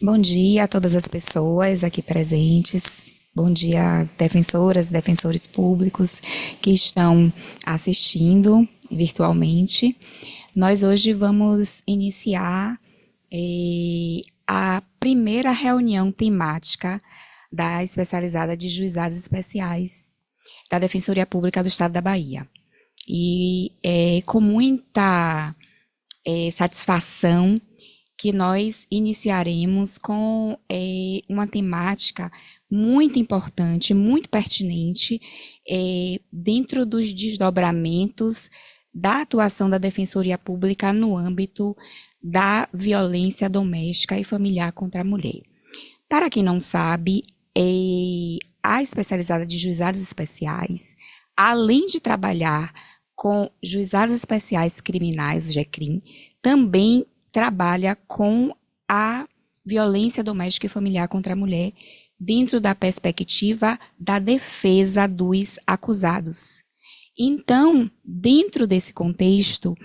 Bom dia a todas as pessoas aqui presentes. Bom dia às defensoras, defensores públicos que estão assistindo virtualmente. Nós hoje vamos iniciar a primeira reunião temática da especializada de juizados especiais da Defensoria Pública do Estado da Bahia. E é com muita satisfação que nós iniciaremos com uma temática muito importante, muito pertinente, dentro dos desdobramentos da atuação da Defensoria Pública no âmbito da violência doméstica e familiar contra a mulher. Para quem não sabe, a especializada de juizados especiais, além de trabalhar com juizados especiais criminais, o GECRIM, também trabalha com a violência doméstica e familiar contra a mulher dentro da perspectiva da defesa dos acusados. Então, dentro desse contexto,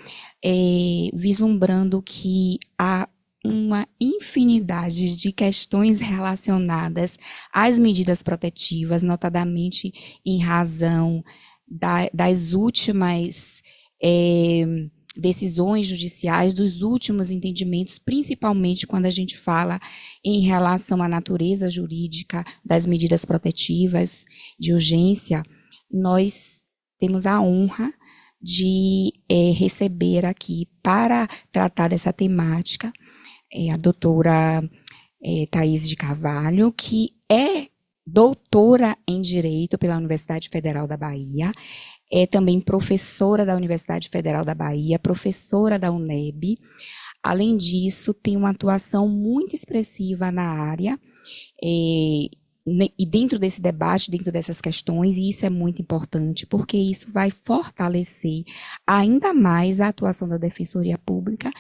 vislumbrando que há uma infinidade de questões relacionadas às medidas protetivas, notadamente em razão das últimas decisões judiciais, dos últimos entendimentos, principalmente quando a gente fala em relação à natureza jurídica das medidas protetivas de urgência, nós temos a honra de receber aqui para tratar dessa temática a doutora Thaís de Carvalho, que é doutora em Direito pela Universidade Federal da Bahia, é também professora da Universidade Federal da Bahia, professora da UNEB. Além disso, tem uma atuação muito expressiva na área, e dentro desse debate, dentro dessas questões, e isso é muito importante, porque isso vai fortalecer ainda mais a atuação da Defensoria Pública,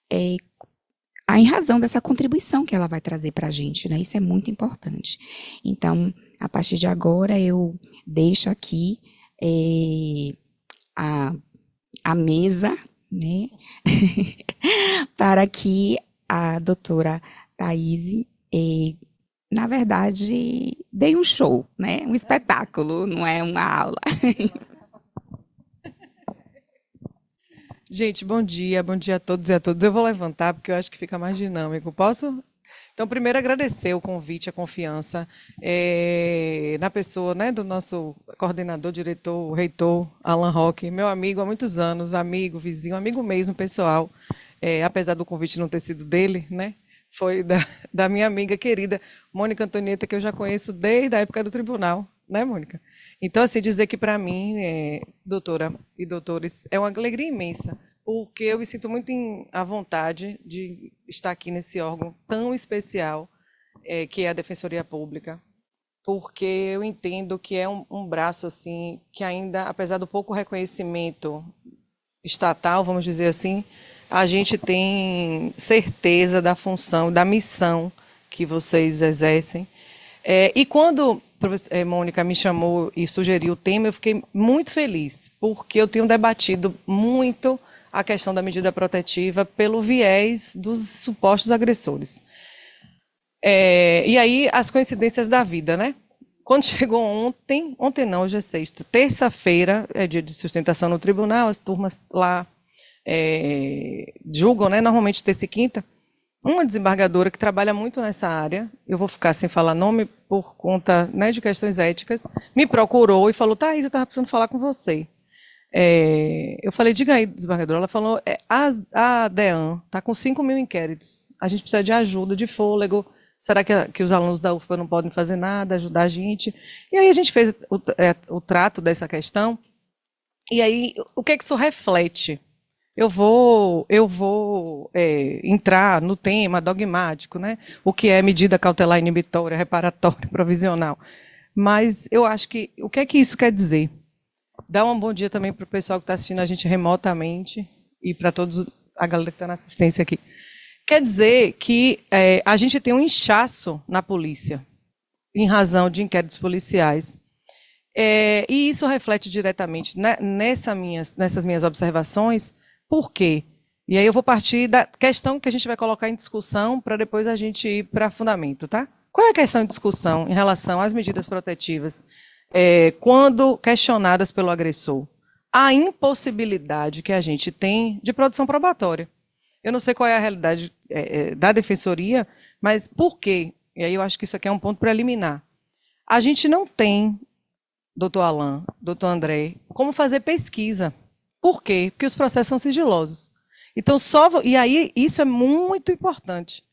em razão dessa contribuição que ela vai trazer para a gente, né? Isso é muito importante. Então, a partir de agora, eu deixo aqui a mesa, né, para que a doutora Thaís, na verdade, dê um show, né, um espetáculo, não é uma aula. Gente, bom dia a todos e a todas. Eu vou levantar porque eu acho que fica mais dinâmico. Posso? Então, primeiro, agradecer o convite, a confiança na pessoa, né, do nosso coordenador, diretor, reitor, Alan Roque, meu amigo há muitos anos, amigo, vizinho, amigo mesmo, pessoal. Apesar do convite não ter sido dele, né, foi da minha amiga querida, Mônica Antonieta, que eu já conheço desde a época do tribunal, né, Mônica? Então, assim, dizer que para mim, doutora e doutores, é uma alegria imensa, porque eu me sinto muito à vontade de estar aqui nesse órgão tão especial, que é a Defensoria Pública, porque eu entendo que é um braço, assim, que ainda, apesar do pouco reconhecimento estatal, vamos dizer assim, a gente tem certeza da função, da missão que vocês exercem. E quando Mônica me chamou e sugeriu o tema, eu fiquei muito feliz, porque eu tenho debatido muito a questão da medida protetiva pelo viés dos supostos agressores. E aí, as coincidências da vida, né? Quando chegou ontem não, hoje é sexta, terça-feira, é dia de sustentação no tribunal, as turmas lá julgam, né? Normalmente terça e quinta. Uma desembargadora que trabalha muito nessa área, eu vou ficar sem falar nome por conta, né, de questões éticas, me procurou e falou: Thaís, eu estava precisando falar com você. Eu falei: diga aí, desembargadora. Ela falou: a DEAN está com 5.000 inquéritos, a gente precisa de ajuda, de fôlego. Será que os alunos da UFPA não podem fazer nada, ajudar a gente? E aí a gente fez o trato dessa questão. E aí, o que é que isso reflete? Eu vou entrar no tema dogmático, né? O que é medida cautelar inibitória, reparatória, provisional. Mas eu acho que, o que é que isso quer dizer? Dá um bom dia também para o pessoal que está assistindo a gente remotamente e para todos a galera que está na assistência aqui. Quer dizer que a gente tem um inchaço na polícia, em razão de inquéritos policiais. E isso reflete diretamente nessas minhas observações. Por quê? E aí eu vou partir da questão que a gente vai colocar em discussão para depois a gente ir para fundamento, tá? Qual é a questão em discussão em relação às medidas protetivas quando questionadas pelo agressor? A impossibilidade que a gente tem de produção probatória. Eu não sei qual é a realidade da defensoria, mas por quê? E aí eu acho que isso aqui é um ponto preliminar. A gente não tem, doutor Alain, doutor André, como fazer pesquisa. Por quê? Porque os processos são sigilosos. Então, e aí isso é muito importante.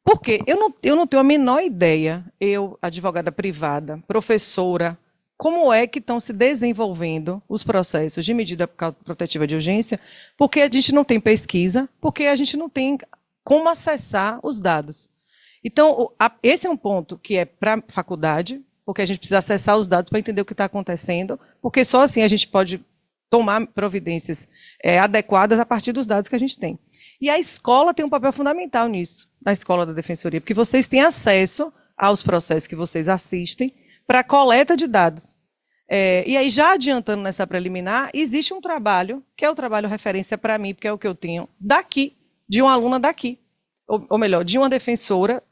Por quê? Eu não tenho a menor ideia, eu, advogada privada, professora, como é que estão se desenvolvendo os processos de medida protetiva de urgência, porque a gente não tem pesquisa, porque a gente não tem como acessar os dados. Então, esse é um ponto que é para a faculdade, porque a gente precisa acessar os dados para entender o que está acontecendo, porque só assim a gente pode tomar providências adequadas a partir dos dados que a gente tem. E a escola tem um papel fundamental nisso, na escola da defensoria, porque vocês têm acesso aos processos que vocês assistem para coleta de dados. E aí, já adiantando nessa preliminar, existe um trabalho, que é o trabalho referência para mim, porque é o que eu tenho daqui, de uma aluna daqui, ou melhor, de uma defensora,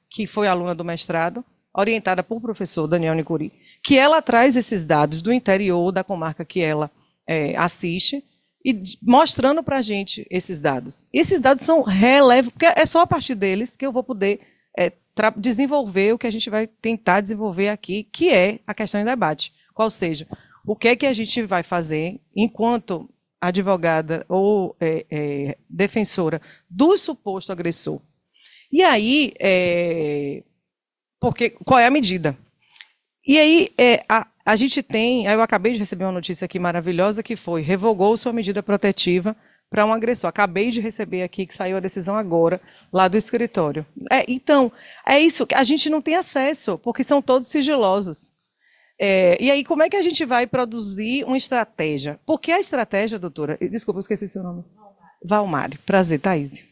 que foi aluna do mestrado, orientada por professor Daniel Nicuri, que ela traz esses dados do interior da comarca que ela assiste, e mostrando para a gente esses dados. Esses dados são relevantes, porque é só a partir deles que eu vou poder desenvolver o que a gente vai tentar desenvolver aqui, que é a questão em debate. Qual seja, o que é que a gente vai fazer enquanto advogada ou defensora do suposto agressor. E aí, qual é a medida? E aí, a gente tem, eu acabei de receber uma notícia aqui maravilhosa que foi, revogou sua medida protetiva para um agressor. Acabei de receber aqui, que saiu a decisão agora, lá do escritório. Então, é isso, a gente não tem acesso, porque são todos sigilosos. E aí, como é que a gente vai produzir uma estratégia? Porque a estratégia, doutora, desculpa, eu esqueci seu nome. Valmari, prazer, Thaís.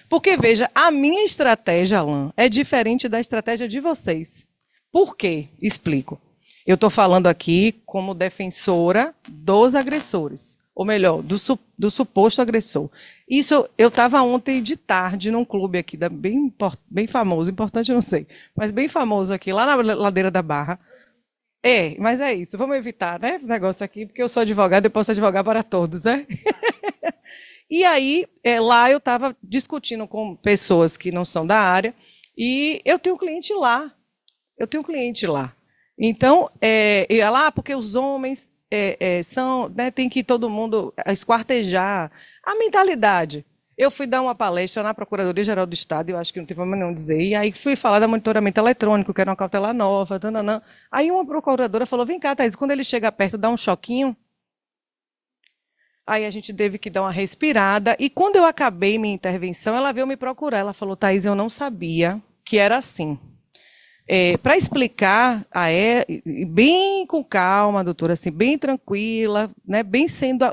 Porque, veja, a minha estratégia, Alain, é diferente da estratégia de vocês. Por quê? Explico. Eu estou falando aqui como defensora dos agressores, ou melhor, do suposto agressor. Isso, eu estava ontem de tarde num clube aqui, bem famoso, importante eu não sei, mas bem famoso aqui, lá na Ladeira da Barra. Mas é isso, vamos evitar, né, o negócio aqui, porque eu sou advogada e posso advogar para todos, né? E aí, lá eu estava discutindo com pessoas que não são da área, e eu tenho um cliente lá. Então, porque os homens são, né, tem que todo mundo esquartejar. A mentalidade. Eu fui dar uma palestra na Procuradoria-Geral do Estado, eu acho que não tem problema nenhum dizer, e aí fui falar da monitoramento eletrônico, que era uma cautela nova, tananã. Aí uma procuradora falou, vem cá, Thaís, quando ele chega perto, dá um choquinho. Aí a gente teve que dar uma respirada, e quando eu acabei minha intervenção, ela veio me procurar, ela falou, Thaís, eu não sabia que era assim. Para explicar, bem com calma, doutora, assim, bem tranquila, né, bem sendo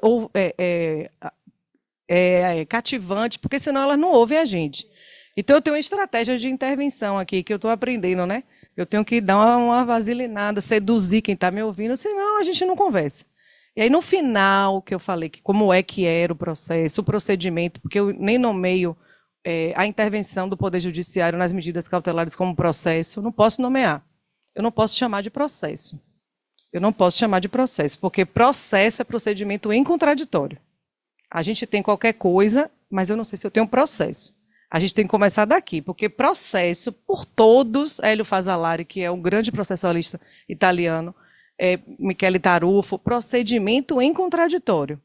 cativante, porque senão elas não ouvem a gente. Então, eu tenho uma estratégia de intervenção aqui, que eu estou aprendendo, né? Eu tenho que dar uma vaselinada, seduzir quem está me ouvindo, senão a gente não conversa. E aí, no final, que eu falei que como é que era o processo, o procedimento, porque eu nem nomeio a intervenção do Poder Judiciário nas medidas cautelares como processo, eu não posso nomear. Eu não posso chamar de processo. Porque processo é procedimento em contraditório. A gente tem qualquer coisa, mas eu não sei se eu tenho um processo. A gente tem que começar daqui, porque processo, por todos, Hélio Fazzolari, que é um grande processualista italiano, Michele Tarufo, procedimento em contraditório.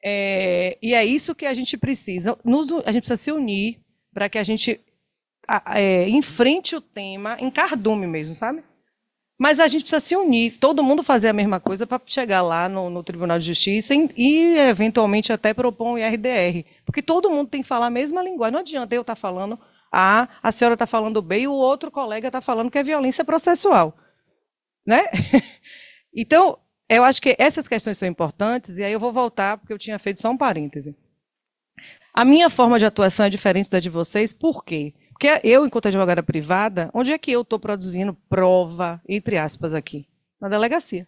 E é isso que a gente precisa. A gente precisa se unir para que a gente enfrente o tema em cardume mesmo, sabe? Mas a gente precisa se unir, todo mundo fazer a mesma coisa para chegar lá no Tribunal de Justiça e, eventualmente, até propor um IRDR. Porque todo mundo tem que falar a mesma linguagem. Não adianta eu estar falando A, a senhora está falando B e o outro colega está falando que é violência processual. Né? Então, eu acho que essas questões são importantes, e aí eu vou voltar, porque eu tinha feito só um parêntese. A minha forma de atuação é diferente da de vocês, por quê? Porque eu, enquanto advogada privada, onde é que eu estou produzindo prova, entre aspas, aqui? Na delegacia.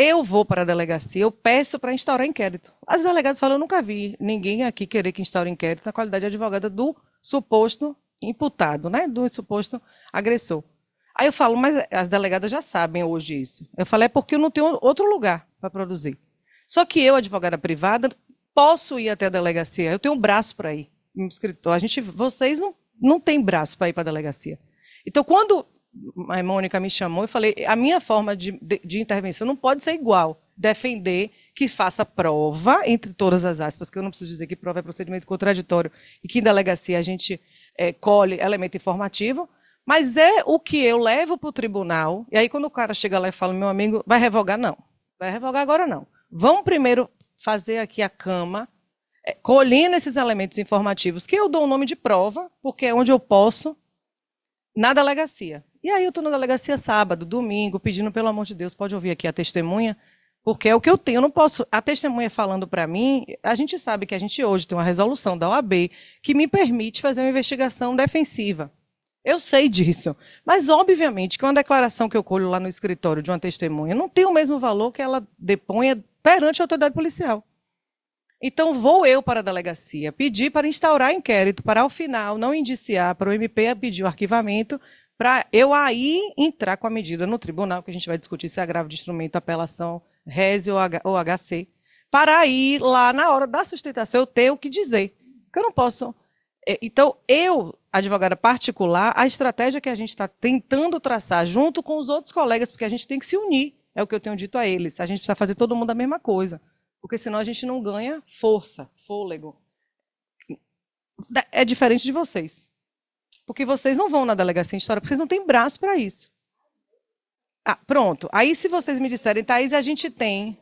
eu vou para a delegacia, eu peço para instaurar inquérito. As delegadas falam, eu nunca vi ninguém aqui querer que instaure inquérito na qualidade de advogada do suposto imputado, né? Do suposto agressor. Aí eu falo, mas as delegadas já sabem hoje isso. Eu falei, é porque eu não tenho outro lugar para produzir. Só que eu, advogada privada, posso ir até a delegacia. Eu tenho um braço para ir no escritório. Vocês não têm braço para ir para a delegacia. Então, quando a Mônica me chamou, eu falei, a minha forma de intervenção não pode ser igual. Defender que faça prova, entre todas as aspas, que eu não preciso dizer que prova é procedimento contraditório, e que em delegacia a gente colhe elemento informativo, mas é o que eu levo para o tribunal, e aí quando o cara chega lá e fala, meu amigo, vai revogar? Não. Vai revogar agora não. Vamos primeiro fazer aqui a cama, colhendo esses elementos informativos, que eu dou o nome de prova, porque é onde eu posso, na delegacia. E aí eu estou na delegacia sábado, domingo, pedindo, pelo amor de Deus, pode ouvir aqui a testemunha, porque é o que eu tenho, eu não posso... A testemunha falando para mim, a gente sabe que a gente hoje tem uma resolução da OAB que me permite fazer uma investigação defensiva. Eu sei disso, mas obviamente que uma declaração que eu colho lá no escritório de uma testemunha não tem o mesmo valor que ela deponha perante a autoridade policial. Então, vou eu para a delegacia pedir para instaurar inquérito, para, ao final, não indiciar, para o MP pedir o arquivamento, para eu aí entrar com a medida no tribunal, que a gente vai discutir se é agravo de instrumento, apelação, rese ou HC, para ir lá na hora da sustentação eu ter o que dizer. Porque eu não posso... Então, eu, advogada particular, a estratégia que a gente está tentando traçar junto com os outros colegas, porque a gente tem que se unir, é o que eu tenho dito a eles, a gente precisa fazer todo mundo a mesma coisa. Porque senão a gente não ganha força, fôlego. É diferente de vocês. Porque vocês não vão na delegacia de história, porque vocês não têm braço para isso. Ah, pronto. Aí se vocês me disserem, Thaís, a gente tem.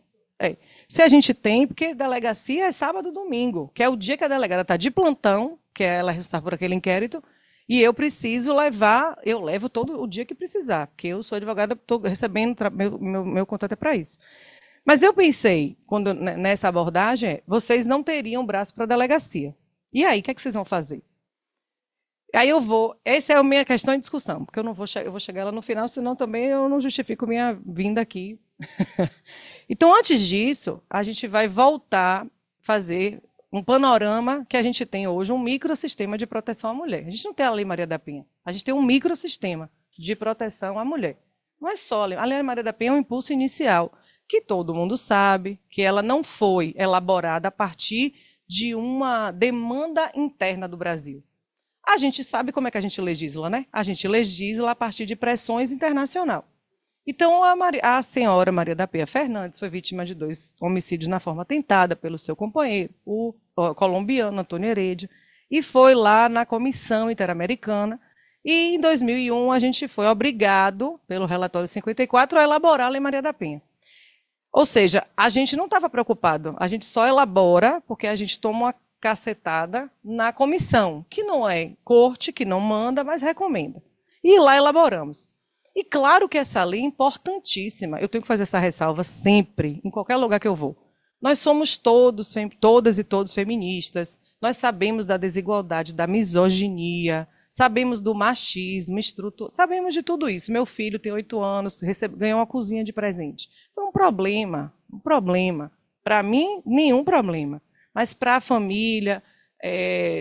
Se a gente tem, porque delegacia é sábado e domingo, que é o dia que a delegada está de plantão, que ela é responsável por aquele inquérito, e eu preciso levar, eu levo todo o dia que precisar, porque eu sou advogada, estou recebendo, meu contrato é para isso. Mas eu pensei, nessa abordagem, vocês não teriam braço para a delegacia. E aí, o que é que vocês vão fazer? Aí eu vou, essa é a minha questão de discussão, porque eu vou chegar lá no final, senão também eu não justifico minha vinda aqui. Então, antes disso, a gente vai voltar a fazer um panorama que a gente tem hoje, um microsistema de proteção à mulher. A gente não tem a Lei Maria da Penha, a gente tem um microsistema de proteção à mulher. Não é só a Lei Maria da Penha, é um impulso inicial, que todo mundo sabe que ela não foi elaborada a partir de uma demanda interna do Brasil. A gente sabe como é que a gente legisla, né? A gente legisla a partir de pressões internacionais. Então, a senhora Maria da Penha Fernandes foi vítima de 2 homicídios na forma tentada pelo seu companheiro, o colombiano Antônio Heredia, e foi lá na Comissão Interamericana, e em 2001 a gente foi obrigado, pelo relatório 54, a elaborar a Lei Maria da Penha. Ou seja, a gente não estava preocupado, a gente só elabora porque a gente toma uma cacetada na comissão, que não é corte, que não manda, mas recomenda. E lá elaboramos. E claro que essa lei é importantíssima, eu tenho que fazer essa ressalva sempre, em qualquer lugar que eu vou. Nós somos todas e todos feministas, nós sabemos da desigualdade, da misoginia, sabemos do machismo estrutural, sabemos de tudo isso. Meu filho tem 8 anos, ganhou uma cozinha de presente. Foi um problema. Para mim, nenhum problema. Mas para a família,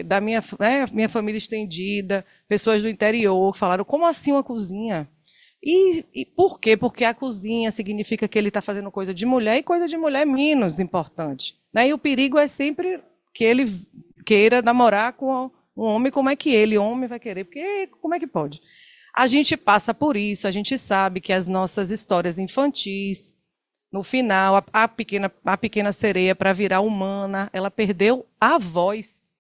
da minha família estendida, pessoas do interior falaram, como assim uma cozinha? E por quê? Porque a cozinha significa que ele está fazendo coisa de mulher e coisa de mulher é menos importante. Né? E o perigo é sempre que ele queira namorar com um homem, como é que ele, homem, vai querer? Porque como é que pode? A gente passa por isso, a gente sabe que as nossas histórias infantis, no final, a pequena sereia, para virar humana, ela perdeu a voz.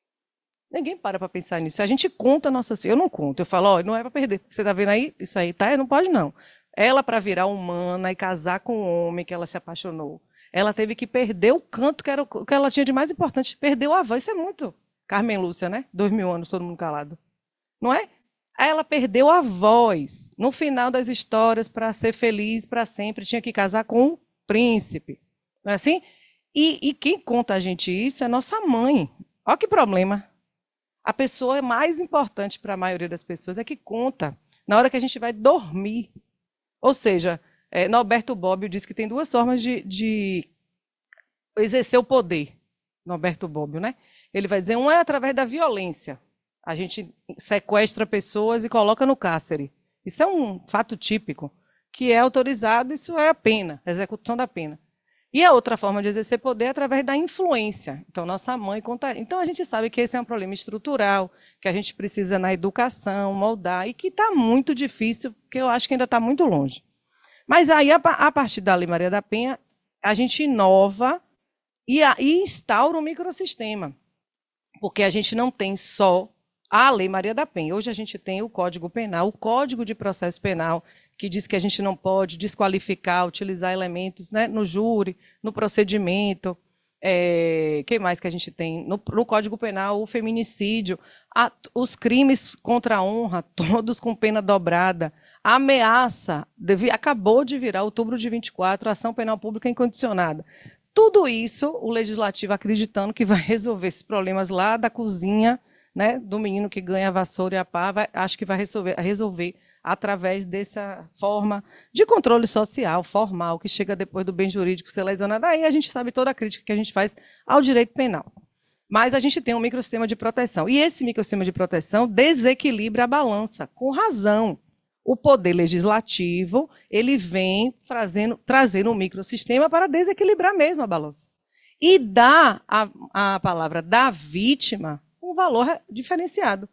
Ninguém para pensar nisso. A gente conta nossas filhas. Eu não conto. Eu falo, ó, não é para perder. Você está vendo aí? Isso aí, tá? Não pode, não. Ela, para virar humana e casar com um homem que ela se apaixonou, ela teve que perder o canto que era o que ela tinha de mais importante. Perdeu a voz. Isso é muito. Carmen Lúcia, né? 2000 anos, todo mundo calado. Não é? Ela perdeu a voz. No final das histórias, para ser feliz para sempre, tinha que casar com um príncipe. Não é assim? E quem conta a gente isso é nossa mãe. Olha que problema. A pessoa mais importante para a maioria das pessoas é que conta na hora que a gente vai dormir. Ou seja, Norberto Bobbio diz que tem duas formas de exercer o poder. Norberto Bobbio, né? Ele vai dizer, um é através da violência. A gente sequestra pessoas e coloca no cárcere. Isso é um fato típico, que é autorizado, isso é a pena, a execução da pena. E a outra forma de exercer poder é através da influência. Então, nossa mãe conta. Então, a gente sabe que esse é um problema estrutural, que a gente precisa na educação moldar, e que está muito difícil, porque eu acho que ainda está muito longe. Mas aí, a partir da Lei Maria da Penha, a gente inova e instaura um microsistema. Porque a gente não tem só a Lei Maria da Penha. Hoje a gente tem o Código Penal, o Código de Processo Penal, que diz que a gente não pode desqualificar, utilizar elementos, né, no júri, no procedimento. Que mais que a gente tem? No Código Penal, o feminicídio, os crimes contra a honra, todos com pena dobrada. A ameaça, acabou de virar, outubro de 24, ação penal pública incondicionada. Tudo isso, o legislativo acreditando que vai resolver esses problemas lá da cozinha, né, do menino que ganha a vassoura e a pá, acho que vai resolver através dessa forma de controle social, formal, que chega depois do bem jurídico ser lesionado. Aí a gente sabe toda a crítica que a gente faz ao direito penal. Mas a gente tem um microsistema de proteção. E esse microsistema de proteção desequilibra a balança, com razão. O poder legislativo, ele vem trazendo um microsistema para desequilibrar mesmo a balança. E dá a palavra da vítima um valor diferenciado.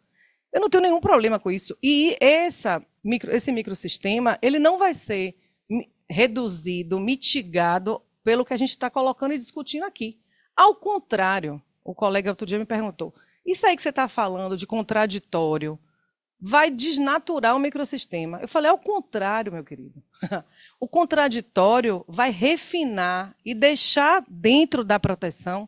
Eu não tenho nenhum problema com isso. E esse microsistema, ele não vai ser reduzido, mitigado pelo que a gente está colocando e discutindo aqui. Ao contrário, o colega outro dia me perguntou, isso aí que você está falando de contraditório vai desnaturar o microsistema. Eu falei, ao contrário, meu querido. O contraditório vai refinar e deixar dentro da proteção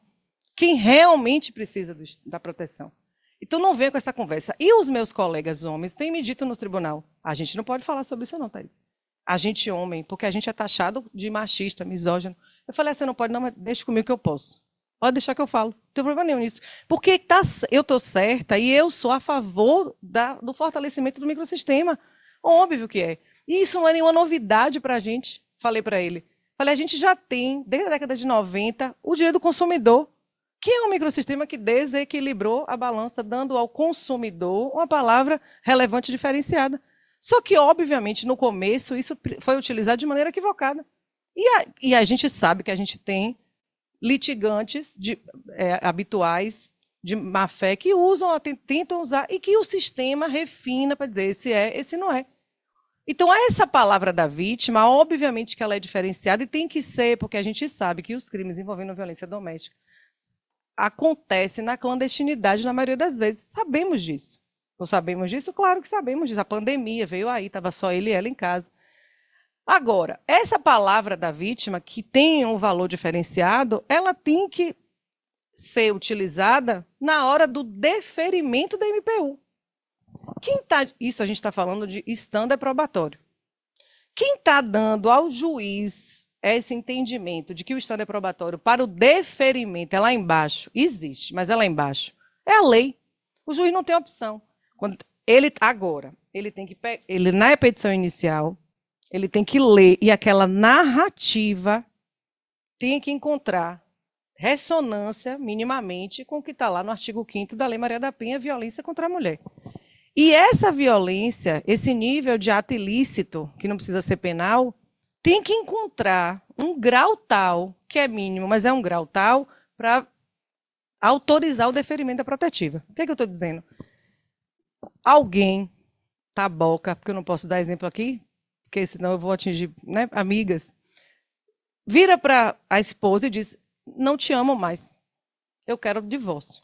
quem realmente precisa da proteção. Então, não venha com essa conversa. E os meus colegas homens têm me dito no tribunal, a gente não pode falar sobre isso não, Thaís. A gente homem, porque a gente é taxado de machista, misógino. Eu falei, você não pode não, mas deixa comigo que eu posso. Pode deixar que eu falo, não tem problema nenhum nisso. Porque eu estou certa e eu sou a favor do fortalecimento do microsistema. Óbvio que é. E isso não é nenhuma novidade para a gente, falei para ele. Falei, a gente já tem, desde a década de 90, o direito do consumidor, que é um microsistema que desequilibrou a balança, dando ao consumidor uma palavra relevante e diferenciada. Só que, obviamente, no começo, isso foi utilizado de maneira equivocada. E a gente sabe que a gente tem litigantes habituais de má-fé que usam, tentam usar, e que o sistema refina para dizer esse é, esse não é. Então, essa palavra da vítima, obviamente que ela é diferenciada e tem que ser, porque a gente sabe que os crimes envolvendo violência doméstica acontecem na clandestinidade na maioria das vezes. Sabemos disso. Não sabemos disso? Claro que sabemos disso. A pandemia veio aí, estava só ele e ela em casa. Agora, essa palavra da vítima, que tem um valor diferenciado, ela tem que ser utilizada na hora do deferimento da MPU. Isso a gente está falando de estándar probatório. Quem está dando ao juiz esse entendimento de que o estándar probatório para o deferimento é lá embaixo, existe, mas é lá embaixo, é a lei. O juiz não tem opção. Ele na petição inicial, ele tem que ler, e aquela narrativa tem que encontrar ressonância, minimamente, com o que está lá no artigo 5º da Lei Maria da Penha, violência contra a mulher. E essa violência, esse nível de ato ilícito, que não precisa ser penal, tem que encontrar um grau tal, que é mínimo, mas é um grau tal, para autorizar o deferimento da protetiva. O que é que eu estou dizendo? Alguém, taboca, porque eu não posso dar exemplo aqui, porque senão eu vou atingir, né, amigas, vira para a esposa e diz, não te amo mais, eu quero divórcio.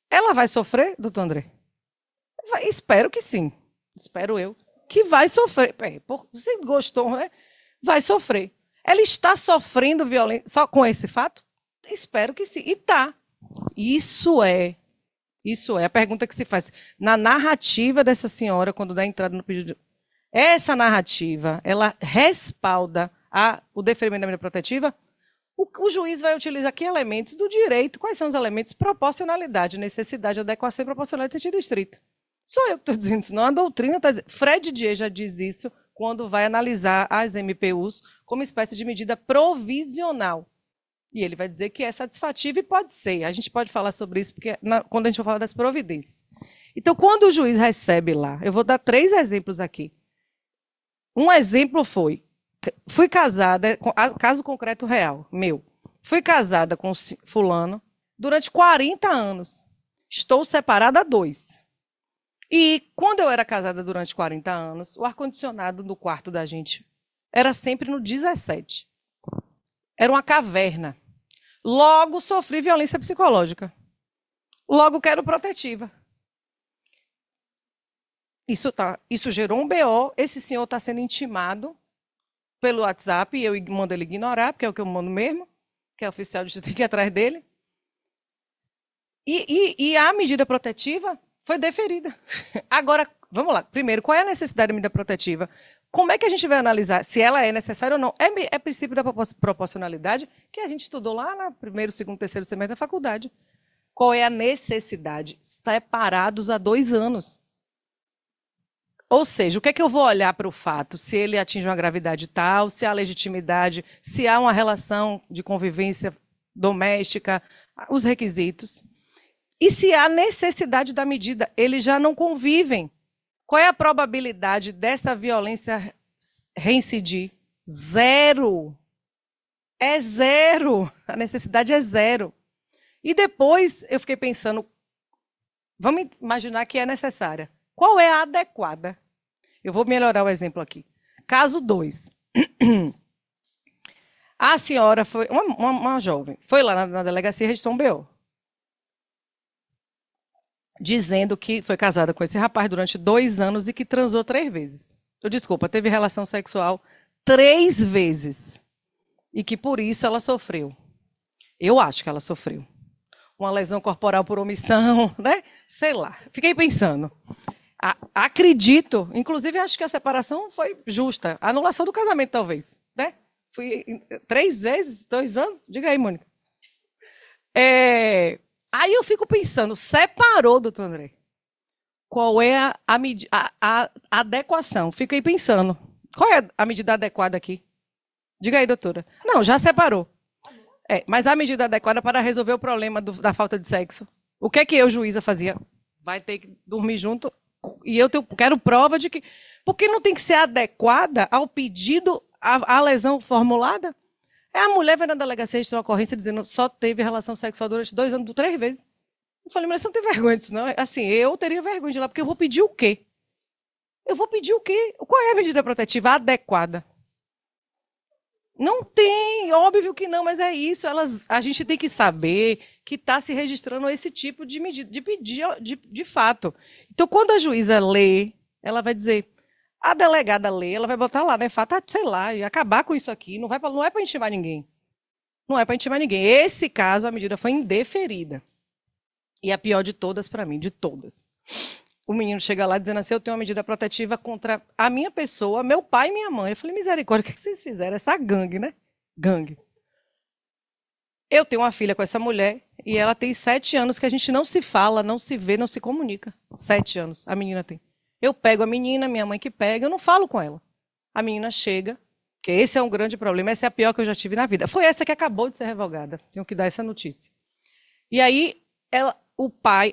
Ela vai sofrer, doutor André? Espero que sim, espero eu, que vai sofrer. Você gostou, né? Vai sofrer. Ela está sofrendo violência só com esse fato? Espero que sim. E tá. Isso é a pergunta que se faz. Na narrativa dessa senhora, quando dá entrada no pedido de... Essa narrativa, ela respalda o deferimento da medida protetiva? O juiz vai utilizar que elementos do direito? Quais são os elementos? Proporcionalidade, necessidade, adequação e proporcionalidade em sentido estrito. Sou eu que estou dizendo isso, não a doutrina está dizendo. Fred Dier já diz isso quando vai analisar as MPUs como espécie de medida provisional. E ele vai dizer que é satisfativa e pode ser. A gente pode falar sobre isso porque quando a gente vai falar das providências. Então, quando o juiz recebe lá, eu vou dar 3 exemplos aqui. Um exemplo foi, fui casada, caso concreto real, meu. Fui casada com fulano durante 40 anos. Estou separada há 2. E quando eu era casada durante 40 anos, o ar-condicionado no quarto da gente era sempre no 17. Era uma caverna. Logo sofri violência psicológica. Logo quero protetiva. Isso gerou um BO. Esse senhor está sendo intimado pelo WhatsApp e eu mando ele ignorar, porque é o que eu mando mesmo, que é oficial de justiça, tem que ir atrás dele. E a medida protetiva foi deferida. Agora, vamos lá. Primeiro, qual é a necessidade da medida protetiva? Como é que a gente vai analisar se ela é necessária ou não? É princípio da proporcionalidade que a gente estudou lá no primeiro, segundo, terceiro semestre da faculdade. Qual é a necessidade? Separados há 2 anos. Ou seja, o que é que eu vou olhar para o fato? Se ele atinge uma gravidade tal, se há legitimidade, se há uma relação de convivência doméstica, os requisitos. E se há necessidade da medida, eles já não convivem. Qual é a probabilidade dessa violência reincidir? 0. É 0. A necessidade é 0. E depois eu fiquei pensando, vamos imaginar que é necessária. Qual é a adequada? Eu vou melhorar o exemplo aqui. Caso 2. A senhora foi, uma jovem, foi lá na delegacia e registrou um BO. Dizendo que foi casada com esse rapaz durante 2 anos e que transou 3 vezes. Desculpa, teve relação sexual 3 vezes. E que por isso ela sofreu. Eu acho que ela sofreu. Uma lesão corporal por omissão, né? Sei lá. Fiquei pensando. Acredito, inclusive acho que a separação foi justa. A anulação do casamento, talvez. Né? Fui 3 vezes, 2 anos? Diga aí, Mônica. Aí eu fico pensando, separou, doutor André? Qual é a adequação? Fiquei pensando. Qual é a medida adequada aqui? Diga aí, doutora. Não, já separou. Mas a medida adequada para resolver o problema da falta de sexo. O que é que eu, juíza, fazia? Vai ter que dormir junto. E eu quero prova de que... Porque não tem que ser adequada ao pedido, à lesão formulada? A mulher vai na delegacia registrar uma ocorrência dizendo que só teve relação sexual durante 2 anos, 3 vezes. Eu falei, mas você não tem vergonha disso, não? Assim, eu teria vergonha de ir lá, porque eu vou pedir o quê? Eu vou pedir o quê? Qual é a medida protetiva adequada? Não tem, óbvio que não, mas é isso. A gente tem que saber que está se registrando esse tipo de medida, de pedir de fato. Então, quando a juíza lê, ela vai dizer, a delegada lê, ela vai botar lá, né? Fato, sei lá, e acabar com isso aqui. Não é para intimar ninguém. Não é para intimar ninguém. Esse caso, a medida foi indeferida. E a pior de todas para mim, de todas. O menino chega lá dizendo assim, eu tenho uma medida protetiva contra a minha pessoa, meu pai e minha mãe. Eu falei, misericórdia, o que vocês fizeram? Essa gangue, né? Gangue. Eu tenho uma filha com essa mulher e ela tem 7 anos que a gente não se fala, não se vê, não se comunica. 7 anos, a menina tem. Eu pego a menina, minha mãe que pega, eu não falo com ela. A menina chega, que esse é um grande problema, essa é a pior que eu já tive na vida. Foi essa que acabou de ser revogada. Tenho que dar essa notícia. E aí,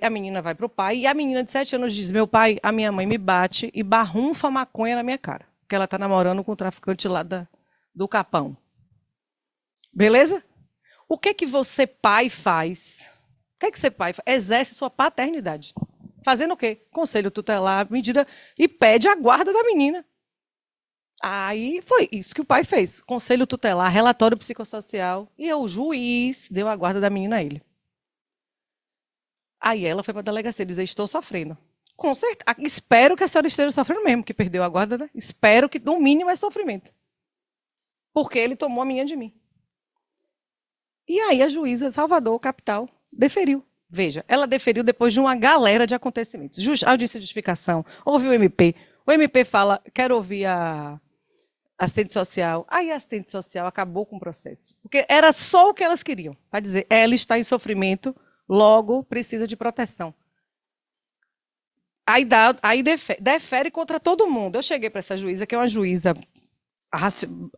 a menina vai para o pai, e a menina de 7 anos diz, meu pai, a minha mãe me bate e barrunfa maconha na minha cara. Porque ela está namorando com o traficante lá do Capão. Beleza? O que que você, pai, faz? O que que você, pai, faz? Exerce sua paternidade. Fazendo o quê? Conselho tutelar, medida, e pede a guarda da menina. Aí foi isso que o pai fez. Conselho tutelar, relatório psicossocial, e o juiz deu a guarda da menina a ele. Aí ela foi para a delegacia dizer, estou sofrendo. Com certeza. Espero que a senhora esteja sofrendo mesmo, que perdeu a guarda, né? Espero que, no mínimo, é sofrimento. Porque ele tomou a menina de mim. E aí a juíza Salvador, capital, deferiu. Veja, ela deferiu depois de uma galera de acontecimentos. Audiência de justificação, ouviu o MP. O MP fala, quero ouvir a assistente social. Aí a assistente social acabou com o processo. Porque era só o que elas queriam. Para dizer, ela está em sofrimento, logo precisa de proteção. Aí defere contra todo mundo. Eu cheguei para essa juíza, que é uma juíza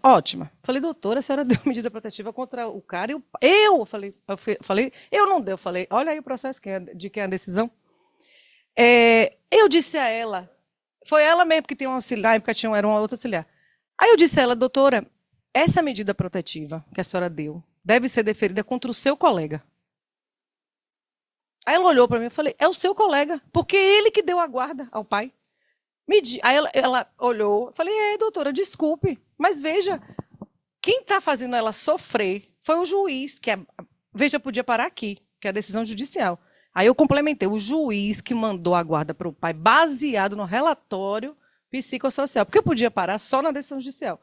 ótima. Falei, doutora, a senhora deu medida protetiva contra o cara. Eu falei, eu não deu. Falei, olha aí o processo de quem é a decisão. Eu disse a ela, foi ela mesmo que tem um auxiliar, na época era uma outra auxiliar. Aí eu disse a ela, doutora, essa medida protetiva que a senhora deu deve ser deferida contra o seu colega. Aí ela olhou para mim e falei, é o seu colega, porque ele que deu a guarda ao pai. Aí ela olhou, falei, doutora, desculpe, mas veja, quem está fazendo ela sofrer foi o juiz, veja, podia parar aqui, que é a decisão judicial. Aí eu complementei, o juiz que mandou a guarda para o pai, baseado no relatório psicossocial, porque eu podia parar só na decisão judicial.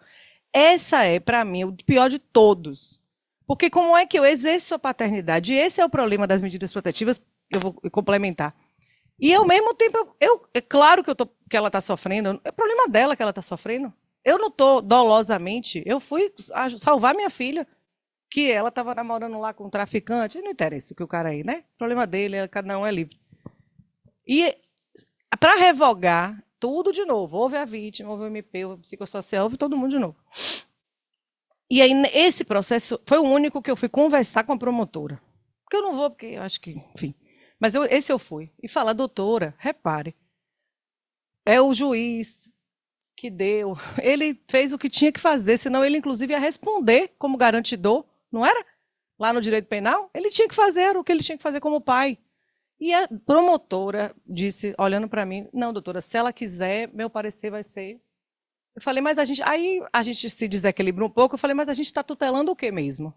Essa é, para mim, o pior de todos. Porque como é que eu exerço a paternidade? E esse é o problema das medidas protetivas, eu vou complementar. E, ao mesmo tempo, é claro que ela está sofrendo, é problema dela que ela está sofrendo. Eu não estou dolosamente, eu fui salvar minha filha, que ela estava namorando lá com um traficante, não interessa o que o cara aí, né? O problema dele, cada um é livre. E, para revogar tudo de novo, houve a vítima, houve o MP, houve o psicossocial, houve todo mundo de novo. E aí, esse processo foi o único que eu fui conversar com a promotora. Porque eu não vou, porque eu acho que, enfim. Mas esse eu fui. E falar, doutora, repare, é o juiz que deu, ele fez o que tinha que fazer, senão ele, inclusive, ia responder como garantidor, não era? Lá no direito penal, ele tinha que fazer o que ele tinha que fazer como pai. E a promotora disse, olhando para mim, não, doutora, se ela quiser, meu parecer vai ser... Eu falei, mas aí a gente se desequilibra um pouco, eu falei, mas a gente está tutelando o quê mesmo?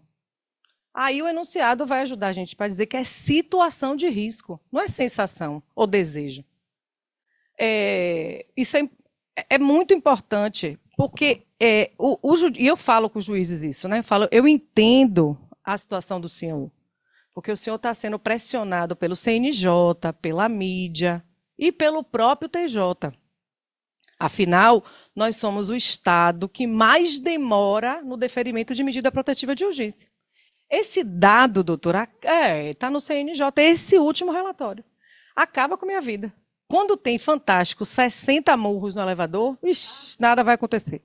Aí o enunciado vai ajudar a gente para dizer que é situação de risco, não é sensação ou desejo. Isso é muito importante, porque e eu falo com os juízes isso, né? Eu entendo a situação do senhor, porque o senhor está sendo pressionado pelo CNJ, pela mídia e pelo próprio TJ. Afinal, nós somos o Estado que mais demora no deferimento de medida protetiva de urgência. Esse dado, doutora, está no CNJ, esse último relatório. Acaba com a minha vida. Quando tem, fantástico, 60 murros no elevador, nada vai acontecer.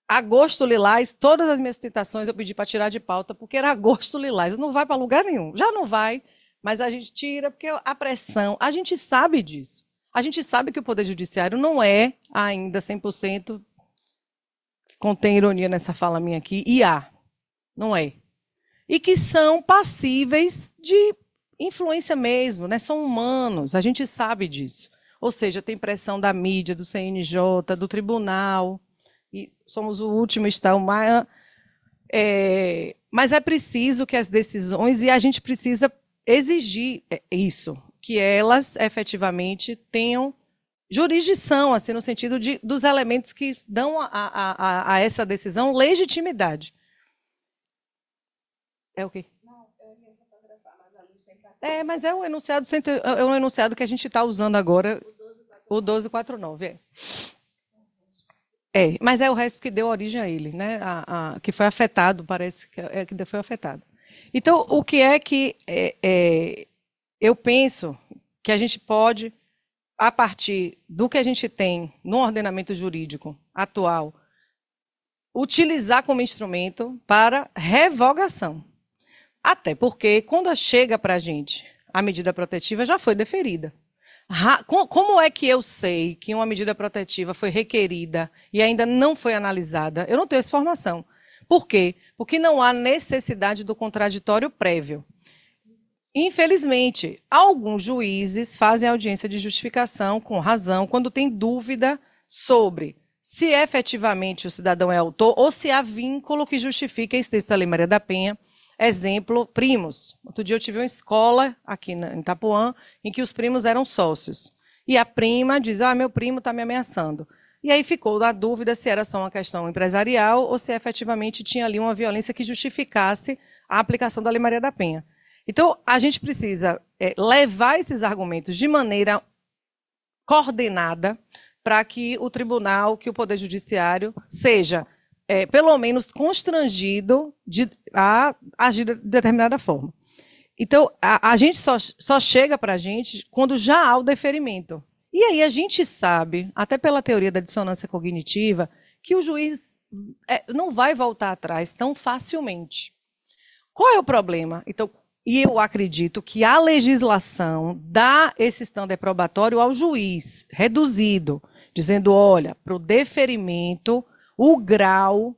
Agosto Lilás, todas as minhas tentações eu pedi para tirar de pauta, porque era agosto Lilás. Não vai para lugar nenhum. Já não vai, mas a gente tira, porque a pressão, a gente sabe disso. A gente sabe que o Poder Judiciário não é ainda 100%, contém ironia nessa fala minha aqui, não é. E que são passíveis de influência mesmo, né? São humanos, a gente sabe disso. Ou seja, tem pressão da mídia, do CNJ, do tribunal, e somos o último Estado mais... mas é preciso que as decisões, e a gente precisa exigir isso, que elas efetivamente tenham jurisdição, assim, no sentido dos elementos que dão a essa decisão legitimidade. É o quê? Mas é um enunciado que a gente está usando agora, o 1249. Mas é o resto que deu origem a ele, né? Que foi afetado, parece que foi afetado. Então, o que é que eu penso que a gente pode, a partir do que a gente tem no ordenamento jurídico atual, utilizar como instrumento para revogação. Até porque, quando chega para a gente a medida protetiva, já foi deferida. Como é que eu sei que uma medida protetiva foi requerida e ainda não foi analisada? Eu não tenho essa informação. Por quê? Porque não há necessidade do contraditório prévio. Infelizmente, alguns juízes fazem audiência de justificação, com razão, quando tem dúvida sobre se efetivamente o cidadão é autor ou se há vínculo que justifique a existência da Lei Maria da Penha. Exemplo, primos. Outro dia eu tive uma escola aqui em Itapuã, em que os primos eram sócios. E a prima diz, meu primo está me ameaçando. E aí ficou a dúvida se era só uma questão empresarial ou se efetivamente tinha ali uma violência que justificasse a aplicação da Lei Maria da Penha. Então, a gente precisa levar esses argumentos de maneira coordenada para que o tribunal, que o Poder Judiciário seja... pelo menos constrangido a agir de determinada forma. Então, a gente só chega para a gente quando já há o deferimento. E aí a gente sabe, até pela teoria da dissonância cognitiva, que o juiz não vai voltar atrás tão facilmente. Qual é o problema? Então, e eu acredito que a legislação dá esse standard probatório ao juiz, reduzido, dizendo, olha, para o deferimento, o grau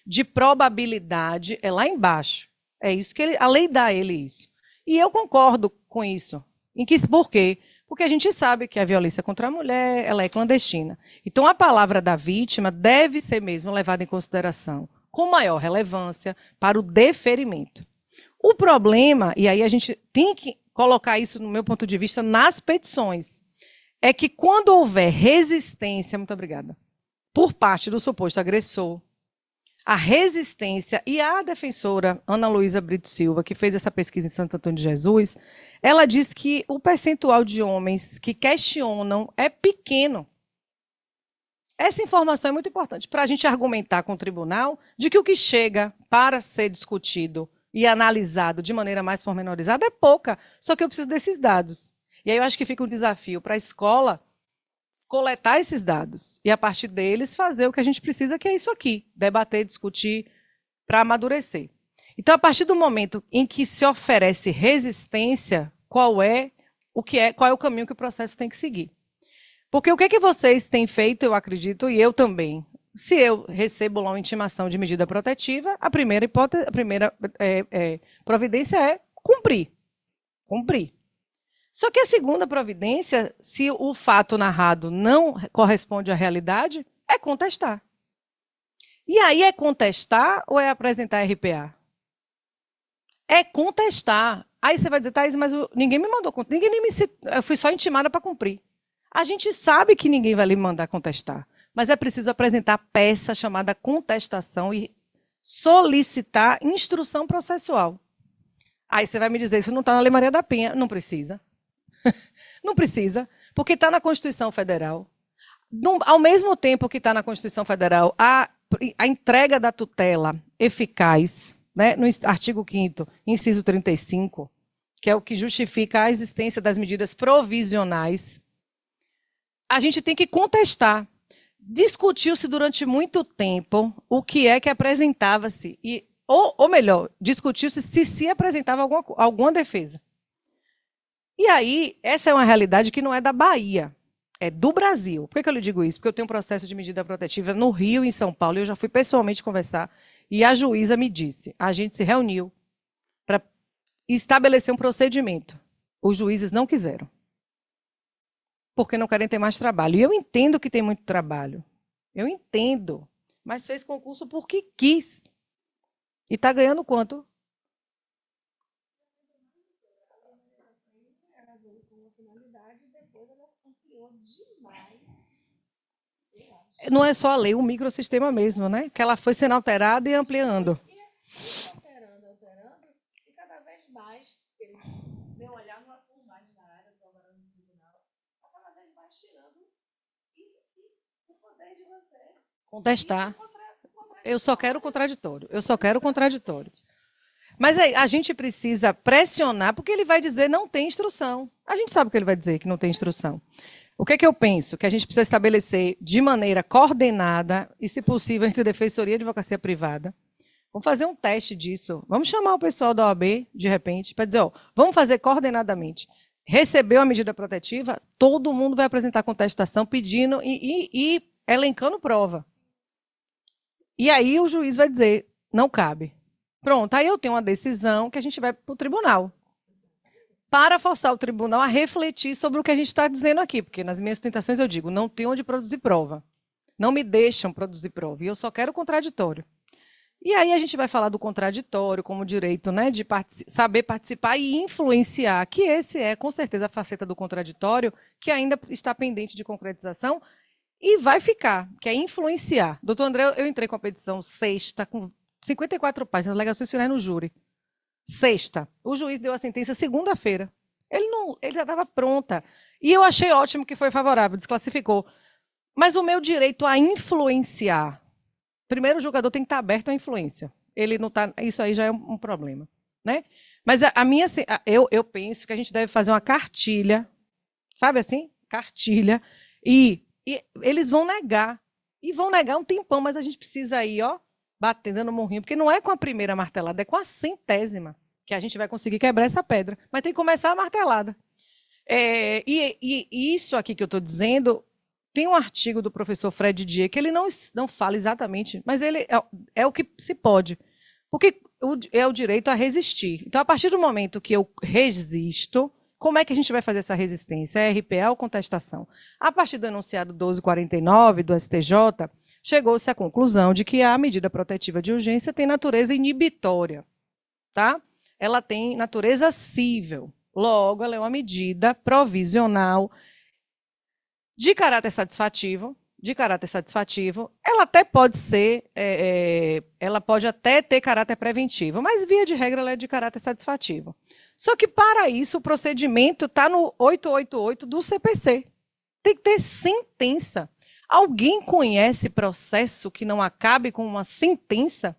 de probabilidade é lá embaixo. É isso que a lei dá a ele isso. E eu concordo com isso. Por quê? Porque a gente sabe que a violência contra a mulher, ela é clandestina. Então, a palavra da vítima deve ser mesmo levada em consideração, com maior relevância, para o deferimento. O problema, e aí a gente tem que colocar isso, no meu ponto de vista, nas petições, é que quando houver resistência, muito obrigada, por parte do suposto agressor, a resistência, e a defensora Ana Luísa Brito Silva, que fez essa pesquisa em Santo Antônio de Jesus, ela diz que o percentual de homens que questionam é pequeno. Essa informação é muito importante para a gente argumentar com o tribunal de que o que chega para ser discutido e analisado de maneira mais pormenorizada é pouca, só que eu preciso desses dados. E aí eu acho que fica um desafio para a escola coletar esses dados e, a partir deles, fazer o que a gente precisa, que é isso aqui, debater, discutir, para amadurecer. Então, a partir do momento em que se oferece resistência, qual é o caminho que o processo tem que seguir? Porque o que é que vocês têm feito, eu acredito, e eu também. Se eu recebo lá uma intimação de medida protetiva, a primeira providência é cumprir. Cumprir. Só que a segunda providência, se o fato narrado não corresponde à realidade, é contestar. E aí é contestar ou é apresentar RPA? É contestar. Aí você vai dizer, Thaís, mas ninguém me mandou, eu fui só intimada para cumprir. A gente sabe que ninguém vai lhe mandar contestar, mas é preciso apresentar a peça chamada contestação e solicitar instrução processual. Aí você vai me dizer, isso não está na Lei Maria da Penha. Não precisa. Não precisa, porque está na Constituição Federal. Ao mesmo tempo que está na Constituição Federal, a entrega da tutela eficaz, né, no artigo 5º, inciso 35, que é o que justifica a existência das medidas provisionais, a gente tem que contestar. Discutiu-se durante muito tempo o que é que apresentava-se, ou melhor, discutiu-se se apresentava alguma defesa. E aí, essa é uma realidade que não é da Bahia, é do Brasil. Por que eu lhe digo isso? Porque eu tenho um processo de medida protetiva no Rio e em São Paulo, e eu já fui pessoalmente conversar, e a juíza me disse, a gente se reuniu para estabelecer um procedimento. Os juízes não quiseram, porque não querem ter mais trabalho. E eu entendo que tem muito trabalho, eu entendo, mas fez concurso porque quis. E está ganhando quanto? Não é só a lei, o microsistema mesmo, né? Que ela foi sendo alterada e ampliando. E assim, alterando, e cada vez mais, meu olhar não atua mais na área, trabalhando no tribunal, cada vez mais tirando isso aqui, o poder de você. Contestar. Eu só quero contraditório. Eu só quero contraditório. Mas aí, a gente precisa pressionar, porque ele vai dizer não tem instrução. A gente sabe o que ele vai dizer, que não tem instrução. O que é que eu penso? Que a gente precisa estabelecer de maneira coordenada, e, se possível, entre defensoria e advocacia privada. Vamos fazer um teste disso. Vamos chamar o pessoal da OAB, de repente, para dizer, ó, vamos fazer coordenadamente. Recebeu a medida protetiva, todo mundo vai apresentar contestação pedindo e elencando prova. E aí o juiz vai dizer, não cabe. Pronto, aí eu tenho uma decisão que a gente vai para o tribunal. Para forçar o tribunal a refletir sobre o que a gente está dizendo aqui, porque nas minhas tentações eu digo, não tem onde produzir prova. Não me deixam produzir prova, e eu só quero contraditório. E aí a gente vai falar do contraditório como direito, né, de saber participar e influenciar, que esse é, com certeza, a faceta do contraditório, que ainda está pendente de concretização, e vai ficar, que é influenciar. Doutor André, eu entrei com a petição sexta, com 54 páginas, alegações finais no júri. Sexta. O juiz deu a sentença segunda-feira. Ele já estava pronta. E eu achei ótimo que foi favorável, desclassificou. Mas o meu direito a influenciar, primeiro o julgador tem que estar aberto à influência. Ele não tá, isso aí já é um problema, né? Mas eu penso que a gente deve fazer uma cartilha, sabe assim? cartilha, e eles vão negar. E vão negar um tempão, mas a gente precisa ir, ó, batendo no morrinho, porque não é com a primeira martelada, é com a 100ª que a gente vai conseguir quebrar essa pedra. Mas tem que começar a martelada. E isso aqui que eu estou dizendo, tem um artigo do professor Fred Dier, que ele não fala exatamente, mas ele é o que se pode. Porque é o direito a resistir. Então, a partir do momento que eu resisto, como é que a gente vai fazer essa resistência? É RPA ou contestação? A partir do enunciado 1249 do STJ, chegou-se à conclusão de que a medida protetiva de urgência tem natureza inibitória, tá? Ela tem natureza cível. Logo, ela é uma medida provisional de caráter satisfativo. Ela até pode ser, ela pode até ter caráter preventivo, mas via de regra ela é de caráter satisfativo. Só que para isso o procedimento está no 888 do CPC. Tem que ter sentença. Alguém conhece processo que não acabe com uma sentença?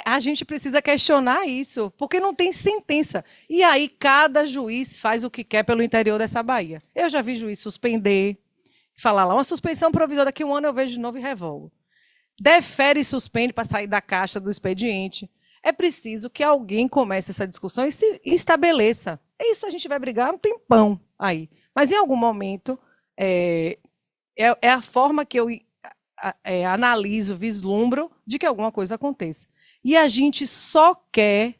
A gente precisa questionar isso, porque não tem sentença. E aí cada juiz faz o que quer pelo interior dessa Bahia. Eu já vi juiz suspender, falar lá, uma suspensão provisória, daqui a um ano eu vejo de novo e revogo. Defere e suspende para sair da caixa do expediente. É preciso que alguém comece essa discussão e se estabeleça. Isso a gente vai brigar um tempão aí. Mas em algum momento, é a forma que eu analiso, vislumbro de que alguma coisa aconteça. E a gente só quer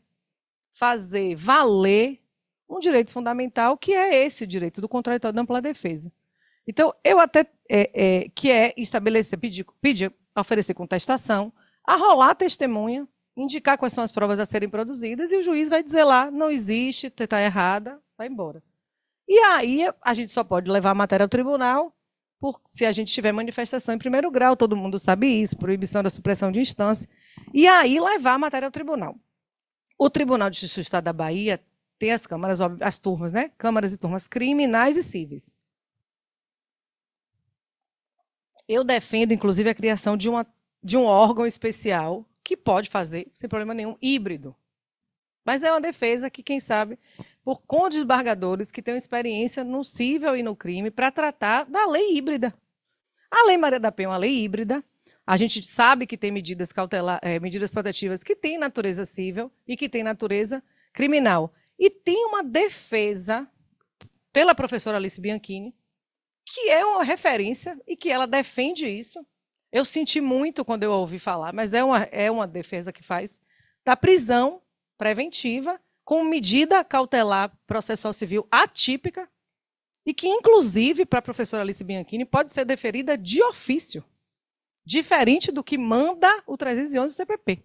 fazer valer um direito fundamental, que é esse direito do contraditório de ampla defesa. Então, eu até que é estabelecer, pedir, oferecer contestação, arrolar a testemunha, indicar quais são as provas a serem produzidas, e o juiz vai dizer lá, não existe, está errada, vai embora. E aí a gente só pode levar a matéria ao tribunal se a gente tiver manifestação em primeiro grau, todo mundo sabe isso, proibição da supressão de instância, e aí levar a matéria ao tribunal. O Tribunal de Justiça do Estado da Bahia tem as câmaras, as turmas, né? Câmaras e turmas criminais e cíveis. Eu defendo, inclusive, a criação de um órgão especial que pode fazer, sem problema nenhum, híbrido. Mas é uma defesa que, quem sabe, por condesembargadores que tenham experiência no cível e no crime para tratar da lei híbrida. A Lei Maria da Penha é uma lei híbrida. A gente sabe que tem medidas medidas protetivas que têm natureza cível e que têm natureza criminal. E tem uma defesa pela professora Alice Bianchini, que é uma referência e que ela defende isso. Eu senti muito quando eu ouvi falar, mas é uma defesa que faz da prisão preventiva com medida cautelar processual civil atípica e que, inclusive, para a professora Alice Bianchini, pode ser deferida de ofício, diferente do que manda o 311 do CPP.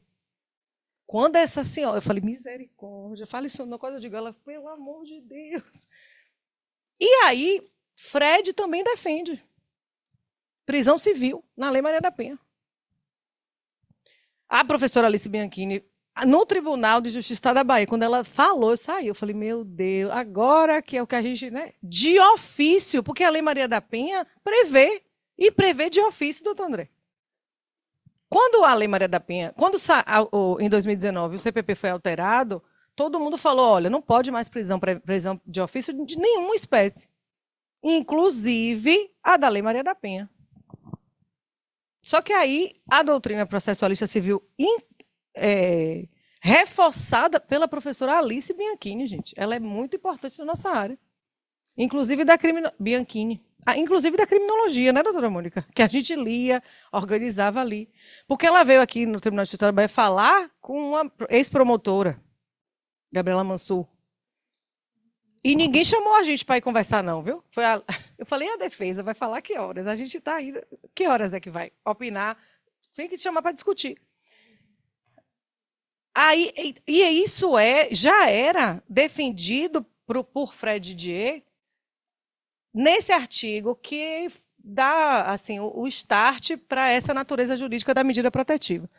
Quando essa senhora, eu falei, misericórdia, fala isso na coisa, eu digo, ela, pelo amor de Deus. E aí, Fred também defende prisão civil na Lei Maria da Penha. A professora Alice Bianchini, no Tribunal de Justiça da Bahia, quando ela falou, eu saí, eu falei, meu Deus, agora que é o que a gente, né, de ofício, porque a Lei Maria da Penha prevê, e prevê de ofício, doutor André. Quando a Lei Maria da Penha, em 2019, o CPP foi alterado, todo mundo falou, olha, não pode mais prisão de ofício de nenhuma espécie, inclusive a da Lei Maria da Penha. Só que aí a doutrina processualista civil reforçada pela professora Alice Bianchini, gente. Ela é muito importante na nossa área. Inclusive da Bianchini. Inclusive da criminologia, né, doutora Mônica? Que a gente lia, organizava ali. Porque ela veio aqui no Tribunal de Justiça da Bahia falar com uma ex-promotora, Gabriela Mansur. E ninguém chamou a gente para ir conversar, não, viu? Eu falei, a defesa vai falar que horas? A gente está aí. Que horas é que vai opinar? Tem que te chamar para discutir. Aí, isso já era defendido por Fred Dier nesse artigo que dá assim, o start para essa natureza jurídica da medida protetiva.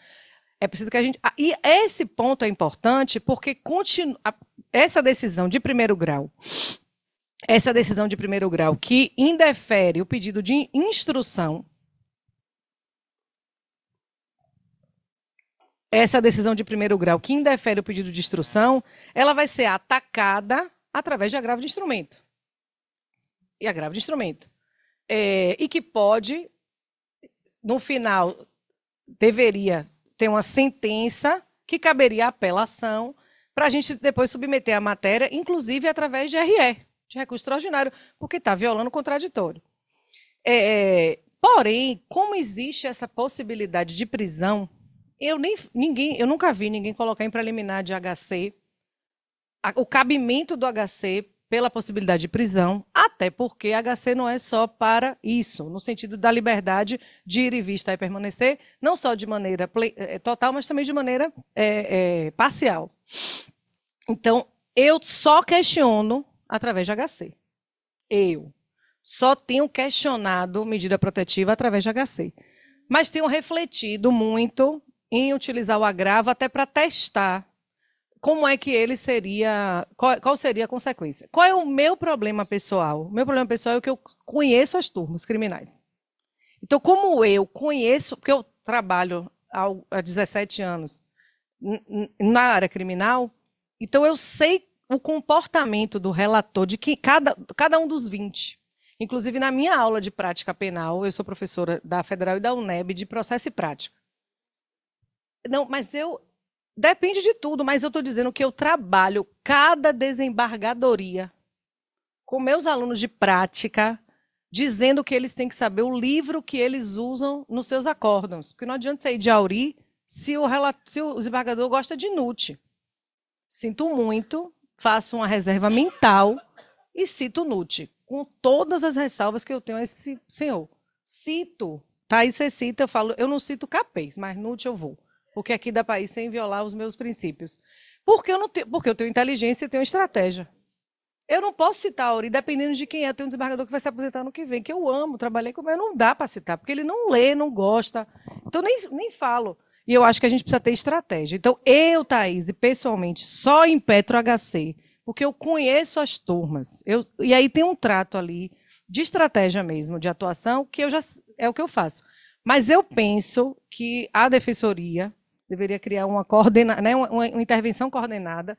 É preciso que a gente... E esse ponto é importante porque essa decisão de primeiro grau que indefere o pedido de instrução, essa decisão de primeiro grau que indefere o pedido de instrução, ela vai ser atacada através de agravo de instrumento. e agravo de instrumento. E que pode, no final, deveria ter uma sentença que caberia a apelação para a gente depois submeter a matéria, inclusive através de RE, de recurso extraordinário, porque está violando o contraditório. Porém, como existe essa possibilidade de prisão, eu nunca vi ninguém colocar em preliminar de HC o cabimento do HC pela possibilidade de prisão, até porque HC não é só para isso, no sentido da liberdade de ir e vir, estar e permanecer, não só de maneira total, mas também de maneira parcial. Então, eu só questiono através de HC. Eu só tenho questionado medida protetiva através de HC. Mas tenho refletido muito em utilizar o agravo até para testar como é que ele seria, qual seria a consequência. Qual é o meu problema pessoal? O meu problema pessoal é que eu conheço as turmas criminais. Então, como eu conheço, porque eu trabalho há 17 anos na área criminal, então eu sei o comportamento do relator de que cada um dos 20. Inclusive, na minha aula de prática penal, eu sou professora da Federal e da UNEB de processo e prática. Não, mas depende de tudo, mas eu estou dizendo que eu trabalho cada desembargadoria com meus alunos de prática, dizendo que eles têm que saber o livro que eles usam nos seus acórdãos. Porque não adianta sair de Auri se o desembargador gosta de NUT. Sinto muito, faço uma reserva mental e cito NUT, com todas as ressalvas que eu tenho a esse senhor. Cito, tá? Aí você cita, eu falo, eu não cito capês, mas NUT eu vou. Porque aqui dá para ir sem violar os meus princípios. Porque eu tenho inteligência e tenho estratégia. Eu não posso citar a Auri, dependendo de quem é. Eu tenho um desembargador que vai se aposentar no que vem, que eu amo, trabalhei com ele, não dá para citar, porque ele não lê, não gosta. Então, nem falo. E eu acho que a gente precisa ter estratégia. Então, eu, Thaís, pessoalmente, só impetro HC, porque eu conheço as turmas. E aí tem um trato ali de estratégia mesmo, de atuação, que é o que eu faço. Mas eu penso que a defensoria deveria criar uma intervenção coordenada,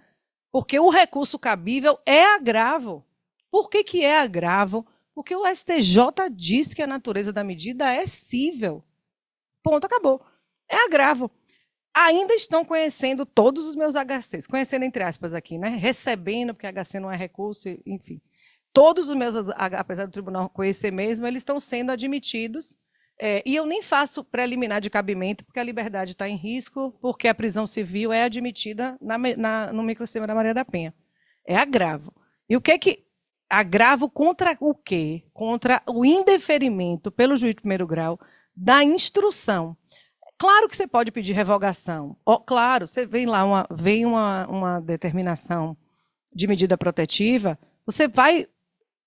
porque o recurso cabível é agravo. Por que é agravo? Porque o STJ diz que a natureza da medida é cível. Ponto, acabou. É agravo. Ainda estão conhecendo todos os meus HCs, conhecendo entre aspas aqui, né? Recebendo, porque HC não é recurso, enfim. Todos os meus, apesar do tribunal conhecer mesmo, eles estão sendo admitidos. E eu nem faço preliminar de cabimento, porque a liberdade está em risco, porque a prisão civil é admitida no microsistema da Maria da Penha. É agravo. E o que agravo contra o quê? Contra o indeferimento pelo juiz de primeiro grau da instrução. Claro que você pode pedir revogação. Claro, você vem lá, vem uma determinação de medida protetiva, você vai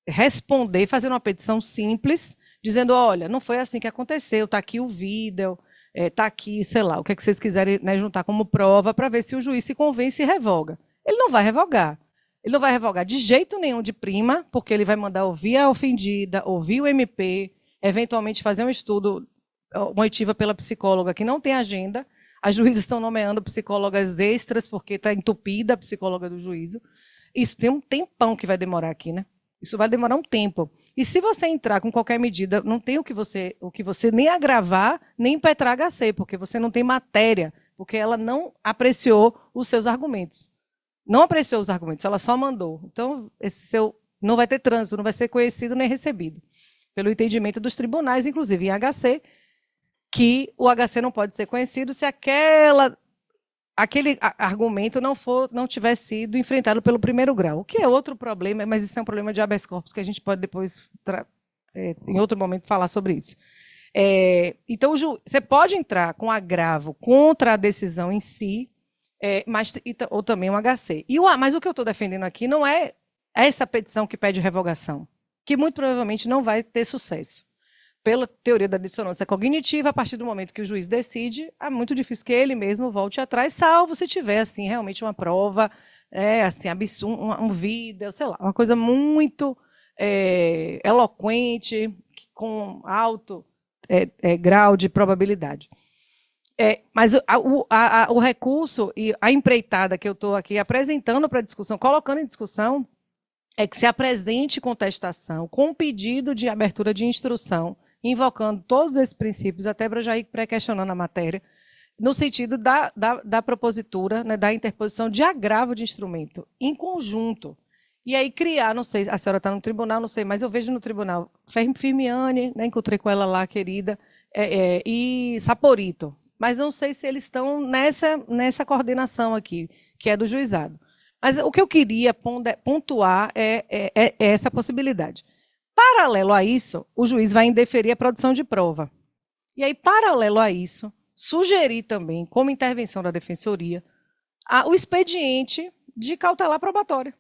responder, fazer uma petição simples, dizendo, olha, não foi assim que aconteceu, está aqui o vídeo, está aqui, sei lá, o que, é que vocês quiserem, né, juntar como prova para ver se o juiz se convence e revoga. Ele não vai revogar. Ele não vai revogar de jeito nenhum de prima, porque ele vai mandar ouvir a ofendida, ouvir o MP, eventualmente fazer um estudo, uma oitiva pela psicóloga que não tem agenda. As juízes estão nomeando psicólogas extras porque está entupida a psicóloga do juízo. Isso tem um tempão que vai demorar aqui, né? Isso vai demorar um tempo. E se você entrar com qualquer medida, não tem o que você nem agravar, nem impetrar HC, porque você não tem matéria, porque ela não apreciou os seus argumentos. Não apreciou os argumentos, ela só mandou. Então, esse seu não vai ter trânsito, não vai ser conhecido nem recebido. Pelo entendimento dos tribunais, inclusive em HC, que o HC não pode ser conhecido se aquele argumento não tiver sido enfrentado pelo primeiro grau. O que é outro problema, mas isso é um problema de habeas corpus que a gente pode depois, em outro momento, falar sobre isso. Então, você pode entrar com agravo contra a decisão em si, ou também um HC. Mas o que eu estou defendendo aqui não é essa petição que pede revogação, que muito provavelmente não vai ter sucesso. Pela teoria da dissonância cognitiva, a partir do momento que o juiz decide, é muito difícil que ele mesmo volte atrás, salvo se tiver assim, realmente uma prova, assim, um vídeo, sei lá, uma coisa muito eloquente, com alto grau de probabilidade. Mas o recurso e a empreitada que eu estou aqui apresentando para discussão, colocando em discussão, é que se apresente contestação com pedido de abertura de instrução, invocando todos esses princípios, até para já ir pré-questionando a matéria, no sentido da propositura, né, da interposição de agravo de instrumento, em conjunto. E aí criar, não sei, a senhora está no tribunal, não sei, mas eu vejo no tribunal Firmiane, né, encontrei com ela lá, querida, e Saporito. Mas não sei se eles estão nessa coordenação aqui, que é do juizado. Mas o que eu queria pontuar é essa possibilidade. Paralelo a isso, o juiz vai indeferir a produção de prova. E aí, paralelo a isso, sugerir também, como intervenção da defensoria, o expediente de cautelar probatória.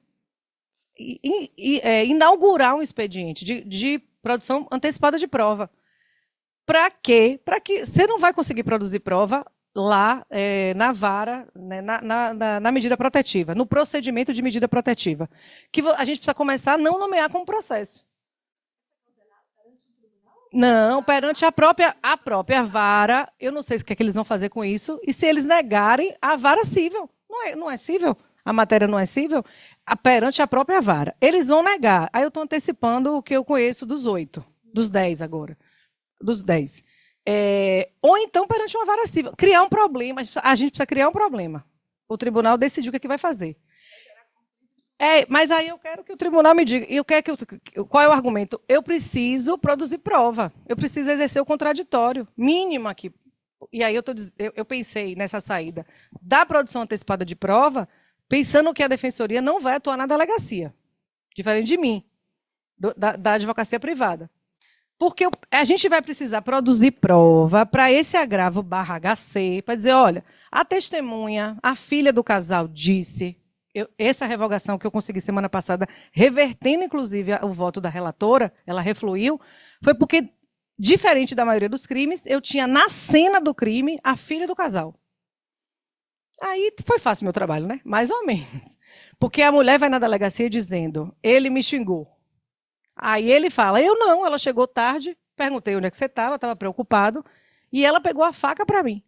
Inaugurar um expediente de produção antecipada de prova. Para quê? Para que você não vai conseguir produzir prova lá na vara, né, na medida protetiva, no procedimento de medida protetiva, que a gente precisa começar a não nomear como processo. Não, perante a própria vara, eu não sei o que é que eles vão fazer com isso, e se eles negarem a vara cível, não é cível, a matéria não é cível, perante a própria vara. Eles vão negar. Aí eu estou antecipando o que eu conheço dos 8, dos 10 agora, dos 10. Ou então perante uma vara cível. Criar um problema, a gente precisa criar um problema. O tribunal decidiu o que vai fazer. Mas aí eu quero que o tribunal me diga, qual é o argumento? Eu preciso produzir prova, eu preciso exercer o contraditório, mínimo aqui. E aí eu pensei nessa saída da produção antecipada de prova, pensando que a defensoria não vai atuar na delegacia, diferente de mim, da advocacia privada. Porque a gente vai precisar produzir prova para esse agravo /HC, para dizer, olha, a testemunha, a filha do casal disse... essa revogação que eu consegui semana passada, revertendo, inclusive, o voto da relatora, ela refluiu, foi porque, diferente da maioria dos crimes, eu tinha na cena do crime a filha do casal. Aí foi fácil o meu trabalho, né? Mais ou menos. Porque a mulher vai na delegacia dizendo, ele me xingou. Aí ele fala, eu não, ela chegou tarde, perguntei onde é que você estava preocupado, e ela pegou a faca para mim.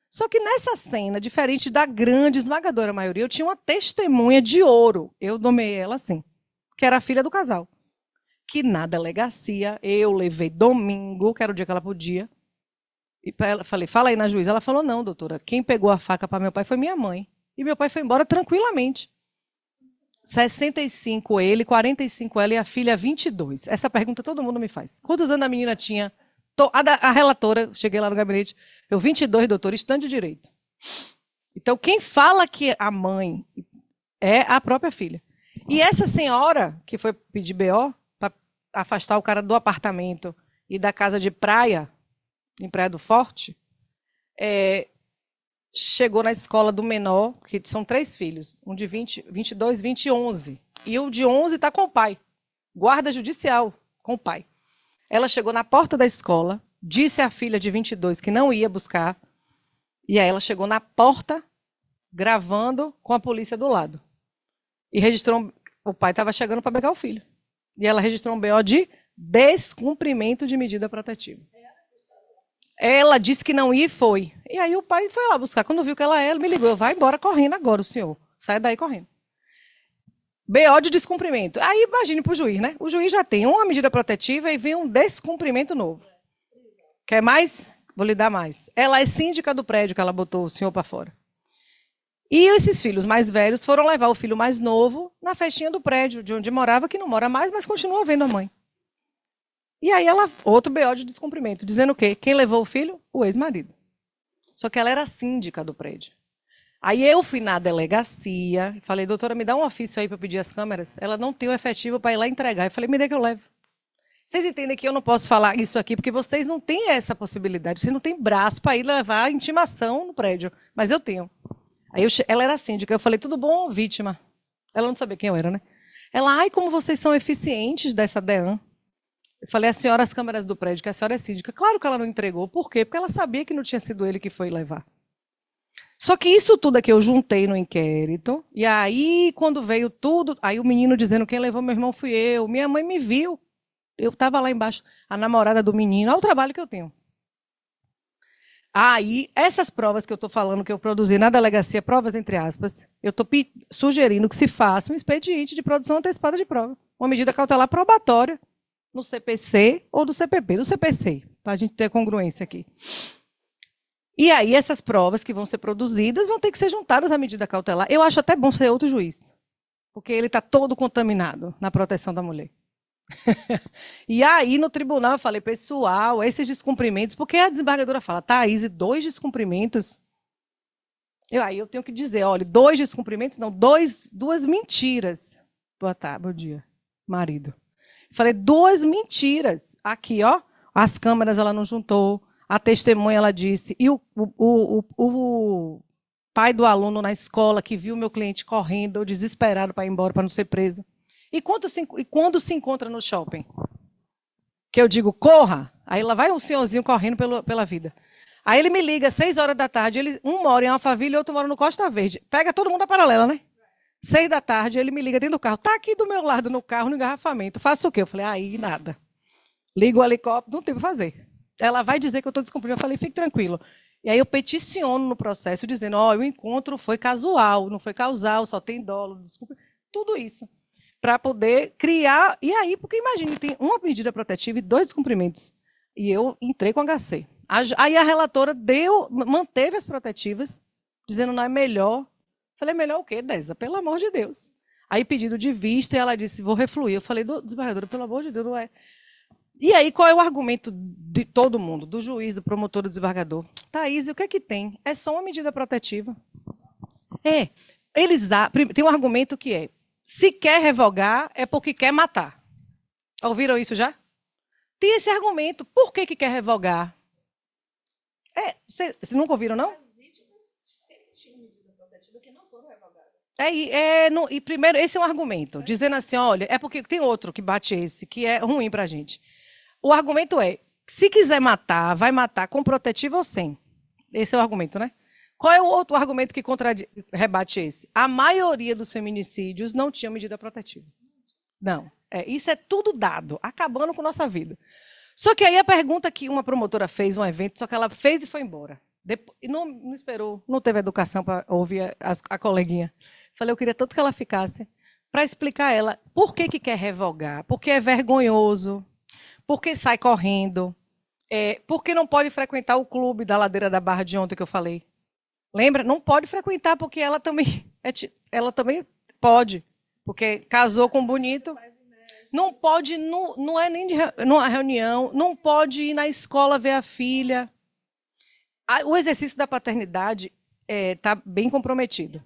Só que nessa cena, diferente da grande, esmagadora maioria, eu tinha uma testemunha de ouro. Eu nomeei ela assim, que era a filha do casal. Que na delegacia, eu levei domingo, que era o dia que ela podia. E falei, fala aí na juíza. Ela falou, não, doutora, quem pegou a faca para meu pai foi minha mãe. E meu pai foi embora tranquilamente. 65 ele, 45 ela e a filha 22. Essa pergunta todo mundo me faz. Quantos anos a menina tinha? A relatora, cheguei lá no gabinete, eu 22, doutor, estando de direito. Então, quem fala que a mãe é a própria filha. E essa senhora, que foi pedir BO, para afastar o cara do apartamento e da casa de praia, em Praia do Forte, chegou na escola do menor, que são 3 filhos, um de 20, 22, 20 e 11. E o de 11 está com o pai, guarda judicial com o pai. Ela chegou na porta da escola, disse à filha de 22 que não ia buscar, e aí ela chegou na porta, gravando com a polícia do lado. E registrou, o pai estava chegando para pegar o filho. E ela registrou um BO de descumprimento de medida protetiva. Ela disse que não ia e foi. E aí o pai foi lá buscar. Quando viu que ela me ligou, vai embora correndo agora, o senhor. Sai daí correndo. BO de descumprimento. Aí imagine para o juiz, né? O juiz já tem uma medida protetiva e vem um descumprimento novo. Quer mais? Vou lhe dar mais. Ela é síndica do prédio que ela botou o senhor para fora. E esses filhos mais velhos foram levar o filho mais novo na festinha do prédio, de onde morava, que não mora mais, mas continua vendo a mãe. E aí outro BO de descumprimento, dizendo o quê? Quem levou o filho? O ex-marido. Só que ela era síndica do prédio. Aí eu fui na delegacia, falei, doutora, me dá um ofício aí para eu pedir as câmeras. Ela não tem o efetivo para ir lá entregar. Eu falei, me dê que eu levo. Vocês entendem que eu não posso falar isso aqui, porque vocês não têm essa possibilidade. Vocês não têm braço para ir levar a intimação no prédio. Mas eu tenho. Aí ela era síndica. Eu falei, tudo bom, vítima? Ela não sabia quem eu era, né? Ela, ai, como vocês são eficientes dessa DEAN. Eu falei, a senhora, as câmeras do prédio, que a senhora é síndica. Claro que ela não entregou. Por quê? Porque ela sabia que não tinha sido ele que foi levar. Só que isso tudo aqui eu juntei no inquérito, e aí, quando veio tudo, aí o menino dizendo quem levou meu irmão fui eu, minha mãe me viu, eu estava lá embaixo, a namorada do menino, olha o trabalho que eu tenho. Aí, essas provas que eu estou falando, que eu produzi na delegacia, provas entre aspas, eu estou sugerindo que se faça um expediente de produção antecipada de prova. Uma medida cautelar probatória no CPC ou do CPP, do CPC, para a gente ter congruência aqui. E aí, essas provas que vão ser produzidas vão ter que ser juntadas à medida cautelar. Eu acho até bom ser outro juiz, porque ele está todo contaminado na proteção da mulher. E aí, no tribunal, eu falei, pessoal, esses descumprimentos, porque a desembargadora fala, Thaís, 2 descumprimentos. Aí eu tenho que dizer, olha, 2 descumprimentos, não, 2 mentiras. Boa tarde, bom dia, marido. Falei, 2 mentiras. Aqui, ó, as câmeras ela não juntou, a testemunha ela disse, e o pai do aluno na escola que viu meu cliente correndo, desesperado para ir embora, para não ser preso. E quando se encontra no shopping? Que eu digo, corra. Aí lá vai um senhorzinho correndo pela vida. Aí ele me liga, 6 horas da tarde, um mora em Alphaville e outro mora no Costa Verde. Pega todo mundo a paralela, né? 6 da tarde, ele me liga dentro do carro. Tá aqui do meu lado no carro, no engarrafamento. Faço o quê? Eu falei, aí nada. Ligo o helicóptero, não tem o que fazer. Ela vai dizer que eu estou descumprindo. Eu falei, fique tranquilo. E aí eu peticiono no processo, dizendo, o encontro foi casual, não foi causal, só tem dolo, desculpa. Tudo isso. Para poder criar. E aí, porque imagine, tem uma medida protetiva e 2 descumprimentos. E eu entrei com HC. Aí a relatora manteve as protetivas, dizendo não é melhor. Falei, melhor o quê, Deza? Pelo amor de Deus. Aí pedido de vista e ela disse, vou refluir. Eu falei, desembargadora, pelo amor de Deus, não é. E aí, qual é o argumento de todo mundo? Do juiz, do promotor, do desembargador? Thaís, o que é que tem? É só uma medida protetiva. Tem um argumento que é, se quer revogar, é porque quer matar. Ouviram isso já? Tem esse argumento. Por que quer revogar? Vocês nunca ouviram, não? As vítimas sempre tinham medida protetiva que não foram revogadas. E primeiro, esse é um argumento, dizendo assim, olha, é porque tem outro que bate esse, que é ruim para a gente. O argumento é, se quiser matar, vai matar com protetiva ou sem. Esse é o argumento, né? Qual é o outro argumento que rebate esse? A maioria dos feminicídios não tinha medida protetiva. Não. Isso é tudo dado, acabando com nossa vida. Só que aí a pergunta que uma promotora fez, um evento, só que ela fez e foi embora. E não esperou, não teve educação para ouvir a coleguinha. Falei, eu queria tanto que ela ficasse para explicar a ela por que quer revogar, porque é vergonhoso, porque sai correndo, porque não pode frequentar o clube da Ladeira da Barra de ontem que eu falei. Lembra? Não pode frequentar, porque ela também pode, porque casou com um bonito. Não pode, não é nem numa reunião, não pode ir na escola ver a filha. O exercício da paternidade está bem comprometido.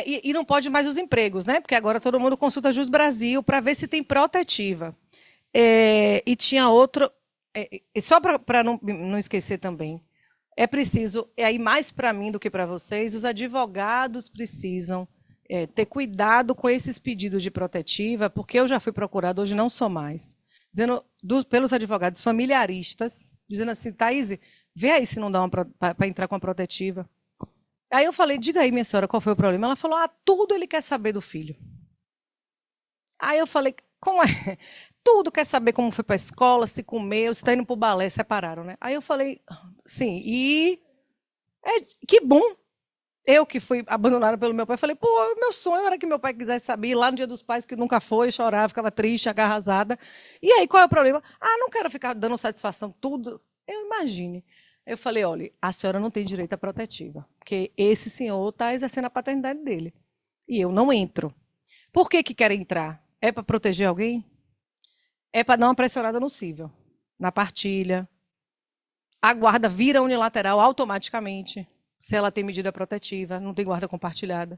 E não pode mais os empregos, né? Porque agora todo mundo consulta Jus Brasil para ver se tem protetiva. E tinha outro, só para não esquecer também, é preciso, aí mais para mim do que para vocês, os advogados precisam ter cuidado com esses pedidos de protetiva, porque eu já fui procurada, hoje não sou mais, dizendo pelos advogados familiaristas, dizendo assim, Thaís, vê aí se não dá para entrar com a protetiva. Aí eu falei, diga aí, minha senhora, qual foi o problema? Ela falou, tudo ele quer saber do filho. Aí eu falei, como é? Tudo quer saber como foi para a escola, se comeu, se está indo para o balé, separaram, né? Aí eu falei, sim, e que bom. Eu que fui abandonada pelo meu pai, falei, meu sonho era que meu pai quisesse saber, lá no Dia dos Pais, que nunca foi, chorava, ficava triste, agarrasada. E aí, qual é o problema? Não quero ficar dando satisfação, tudo. Eu imagine. Eu falei, olha, a senhora não tem direito à protetiva, porque esse senhor está exercendo a paternidade dele. E eu não entro. Por que quer entrar? É para proteger alguém? É para dar uma pressionada no cível, na partilha. A guarda vira unilateral automaticamente, se ela tem medida protetiva, não tem guarda compartilhada.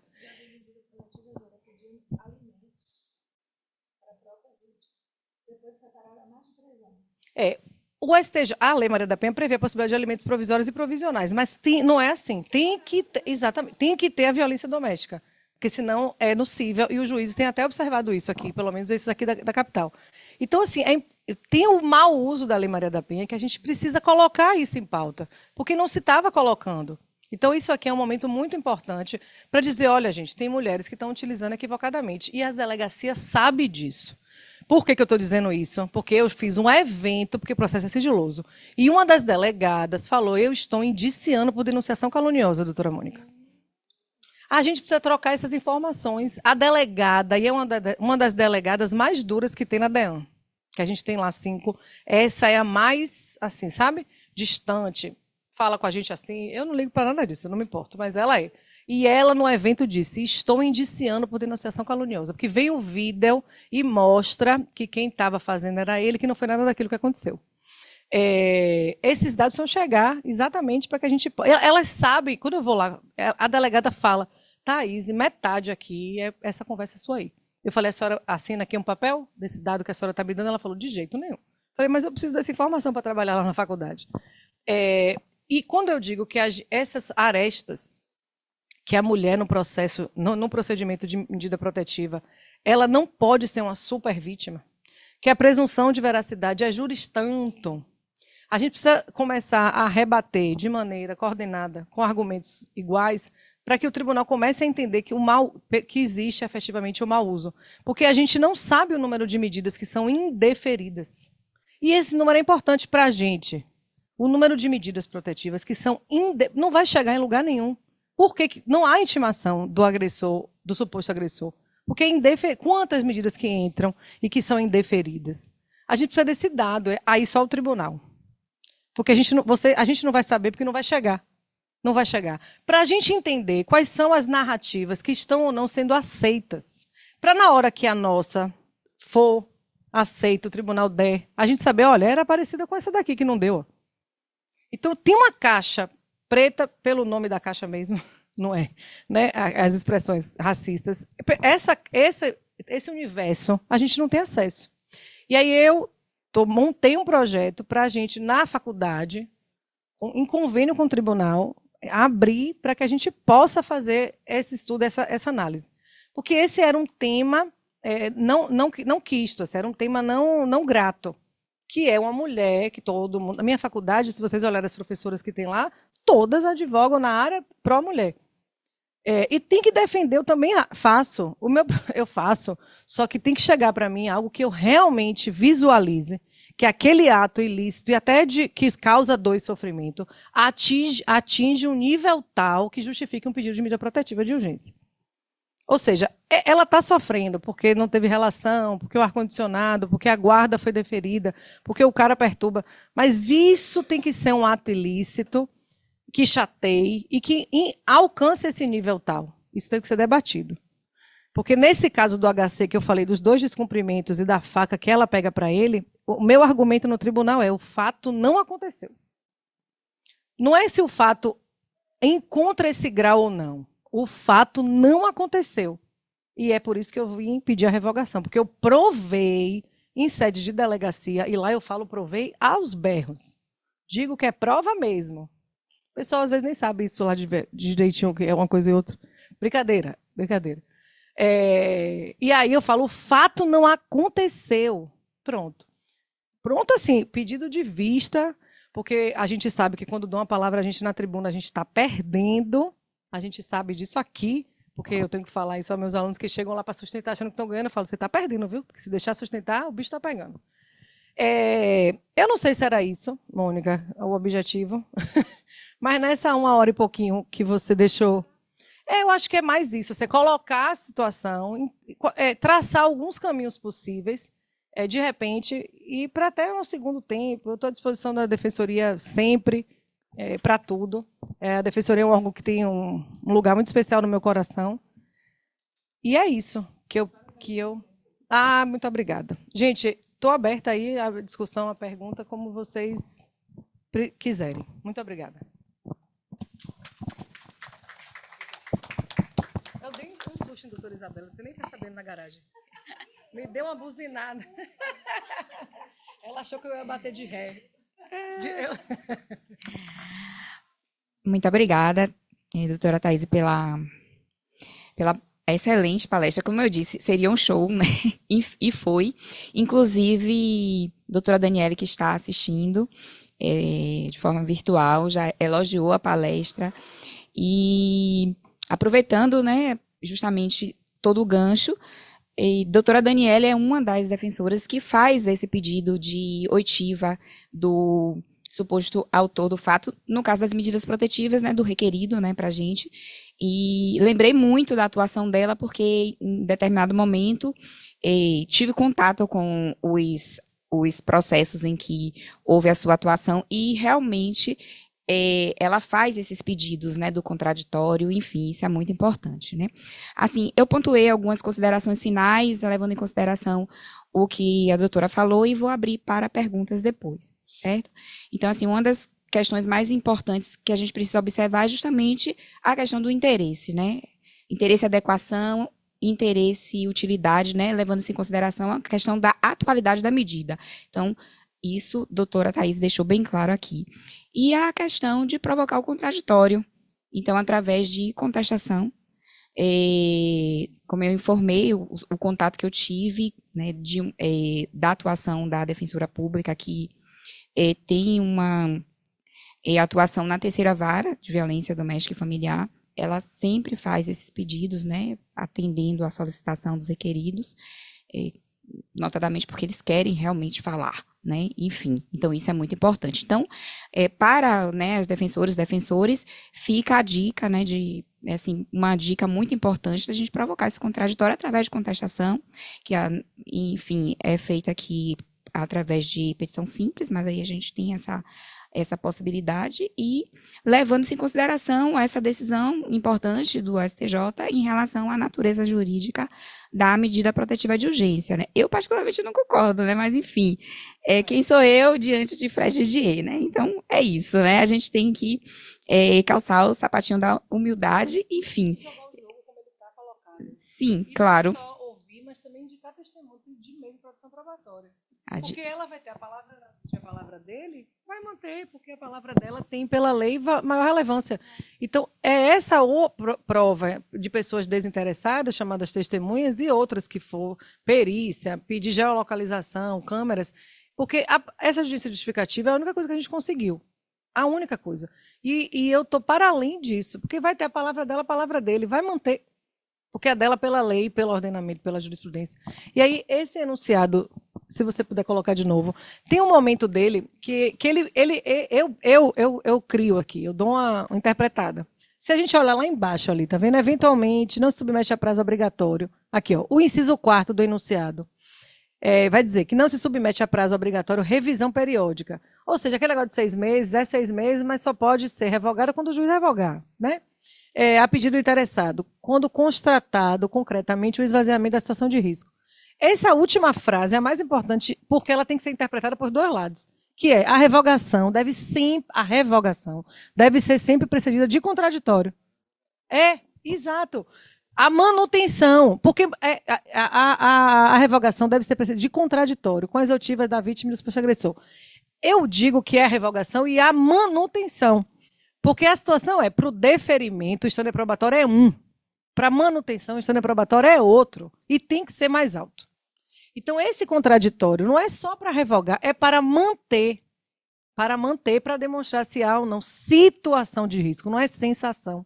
O STJ, a Lei Maria da Penha prevê a possibilidade de alimentos provisórios e provisionais, mas não é assim. Tem que ter a violência doméstica, porque senão é nocível, e os juízes têm até observado isso aqui, pelo menos esses aqui da capital. Então, assim, tem o mau uso da Lei Maria da Penha, que a gente precisa colocar isso em pauta, porque não se estava colocando. Então, isso aqui é um momento muito importante para dizer, olha, gente, tem mulheres que estão utilizando equivocadamente, e as delegacias sabem disso. Por que eu estou dizendo isso? Porque eu fiz um evento, porque o processo é sigiloso. E uma das delegadas falou, eu estou indiciando por denunciação caluniosa, doutora Mônica. A gente precisa trocar essas informações. A delegada, e é uma das delegadas mais duras que tem na DEAN, que a gente tem lá 5, essa é a mais, assim, sabe? Distante, fala com a gente assim, eu não ligo para nada disso, eu não me importo, mas ela é. E ela, no evento, disse, estou indiciando por denunciação caluniosa, porque vem o vídeo e mostra que quem estava fazendo era ele, que não foi nada daquilo que aconteceu. Esses dados vão chegar exatamente para que a gente... Elas sabem, quando eu vou lá, a delegada fala, Thaís, metade aqui, essa conversa é sua aí. Eu falei, a senhora assina aqui um papel desse dado que a senhora está me dando? Ela falou, de jeito nenhum. Eu falei, mas eu preciso dessa informação para trabalhar lá na faculdade. E quando eu digo que essas arestas, que a mulher no processo, no procedimento de medida protetiva, ela não pode ser uma super vítima, que a presunção de veracidade é juris tanto. A gente precisa começar a rebater de maneira coordenada, com argumentos iguais, para que o tribunal comece a entender que existe efetivamente o mau uso. Porque a gente não sabe o número de medidas que são indeferidas. E esse número é importante para a gente. O número de medidas protetivas que são não vai chegar em lugar nenhum. Porque não há intimação do agressor, do suposto agressor. Porque quantas medidas que entram e que são indeferidas? A gente precisa desse dado, aí só o tribunal. Porque a gente não vai saber, porque não vai chegar. Não vai chegar. Para a gente entender quais são as narrativas que estão ou não sendo aceitas, para na hora que a nossa for aceita, o tribunal der, a gente saber, olha, era parecida com essa daqui que não deu. Então, tem uma caixa preta pelo nome da caixa mesmo, não é? Né? As expressões racistas. Esse universo, a gente não tem acesso. E aí eu montei um projeto para a gente, na faculdade, em convênio com o tribunal, abrir para que a gente possa fazer esse estudo, essa análise. Porque esse era um tema não quisto, era um tema não grato, que é uma mulher que todo mundo... Na minha faculdade, se vocês olharem as professoras que tem lá, todas advogam na área pró-mulher. E tem que defender, eu também faço, eu faço, só que tem que chegar para mim algo que eu realmente visualize, que aquele ato ilícito, e até que causa dor e sofrimento, atinge um nível tal que justifique um pedido de medida protetiva de urgência. Ou seja, ela está sofrendo porque não teve relação, porque o ar-condicionado, porque a guarda foi deferida, porque o cara perturba. Mas isso tem que ser um ato ilícito que chateie e que alcance esse nível tal. Isso tem que ser debatido. Porque nesse caso do HC que eu falei, dos 2 descumprimentos e da faca que ela pega para ele, o meu argumento no tribunal é o fato não aconteceu. Não é se o fato encontra esse grau ou não. O fato não aconteceu. E é por isso que eu vim pedir a revogação. Porque eu provei em sede de delegacia, e lá eu falo provei aos berros. Digo que é prova mesmo. O pessoal às vezes nem sabe isso lá de direitinho, que é uma coisa e outra. Brincadeira, brincadeira. E aí eu falo, o fato não aconteceu. Pronto. Pronto assim, pedido de vista, porque a gente sabe que quando dão uma palavra a gente na tribuna, a gente está perdendo. A gente sabe disso aqui, porque eu tenho que falar isso aos meus alunos que chegam lá para sustentar achando que estão ganhando. Eu falo, você está perdendo, viu? Porque se deixar sustentar, o bicho está pegando. Eu não sei se era isso, Mônica, o objetivo. Mas nessa 1 hora e pouquinho que você deixou, eu acho que é mais isso. Você colocar a situação, traçar alguns caminhos possíveis, de repente, e para até um segundo tempo. Eu estou à disposição da Defensoria sempre, para tudo. A Defensoria é um órgão que tem um lugar muito especial no meu coração. E é isso que eu... Ah, muito obrigada. Gente, estou aberta aí à discussão, à pergunta, como vocês quiserem. Muito obrigada. Eu dei um susto em doutora Isabela, você nem está sabendo na garagem. Me deu uma buzinada. Ela achou que eu ia bater de ré. Muito obrigada, doutora Thaís, pela excelente palestra. Como eu disse, seria um show, né? E foi. Inclusive, doutora Daniele, que está assistindo de forma virtual, já elogiou a palestra. E aproveitando, né, justamente todo o gancho, E doutora Daniela é uma das defensoras que faz esse pedido de oitiva do suposto autor do fato, no caso das medidas protetivas, né, do requerido, né, para a gente. E lembrei muito da atuação dela, porque em determinado momento tive contato com os processos em que houve a sua atuação e realmente ela faz esses pedidos, né, do contraditório, enfim, isso é muito importante, né. Assim, eu pontuei algumas considerações finais, levando em consideração o que a doutora falou, e vou abrir para perguntas depois, certo? Então, assim, uma das questões mais importantes que a gente precisa observar é justamente a questão do interesse, né, interesse e adequação, interesse e utilidade, né, levando-se em consideração a questão da atualidade da medida. Então, isso, doutora Thais deixou bem claro aqui. E a questão de provocar o contraditório. Então, através de contestação, como eu informei, o contato que eu tive, né, da atuação da defensora pública, que tem uma atuação na terceira vara de violência doméstica e familiar, ela sempre faz esses pedidos, né, atendendo à solicitação dos requeridos, notadamente porque eles querem realmente falar, né, enfim, então isso é muito importante. Então, para, né, as defensoras e defensores, fica a dica, né, assim, uma dica muito importante da gente provocar esse contraditório através de contestação, que, enfim, é feita aqui através de petição simples, mas aí a gente tem essa possibilidade, e levando-se em consideração essa decisão importante do STJ em relação à natureza jurídica da medida protetiva de urgência, né? Eu, particularmente, não concordo, né? Mas, enfim, quem sou eu diante de Fred Didier, né? Então, é isso, né? A gente tem que calçar o sapatinho da humildade, enfim. Sim, claro. Não só ouvir, mas também indicar testemunho de meio de produção probatória. Porque ela vai ter a palavra dele, vai manter, porque a palavra dela tem, pela lei, maior relevância. Então, é essa prova de pessoas desinteressadas, chamadas testemunhas, e outras que for perícia, pedir geolocalização, câmeras, porque essa justificativa é a única coisa que a gente conseguiu. A única coisa. E eu estou para além disso, porque vai ter a palavra dela, a palavra dele, vai manter, porque é dela pela lei, pelo ordenamento, pela jurisprudência. E aí, esse enunciado, se você puder colocar de novo, tem um momento dele que eu crio aqui, eu dou uma interpretada. Se a gente olhar lá embaixo ali, tá vendo? Eventualmente, não se submete a prazo obrigatório. Aqui, ó, o inciso 4º do enunciado. Vai dizer que não se submete a prazo obrigatório revisão periódica. Ou seja, aquele negócio de 6 meses, é 6 meses, mas só pode ser revogado quando o juiz revogar, né? A pedido do interessado, quando constatado concretamente o esvaziamento da situação de risco. Essa última frase é a mais importante, porque ela tem que ser interpretada por dois lados, que é a revogação deve ser sempre precedida de contraditório. Exato. A manutenção, porque a revogação deve ser precedida de contraditório, com as oitivas da vítima e do suposto agressor. Eu digo que é a revogação e a manutenção. Porque a situação para o deferimento, o estande probatório é um. Para a manutenção, o estande probatório é outro. E tem que ser mais alto. Então, esse contraditório não é só para revogar, é para manter. Para demonstrar se há ou não situação de risco, não é sensação.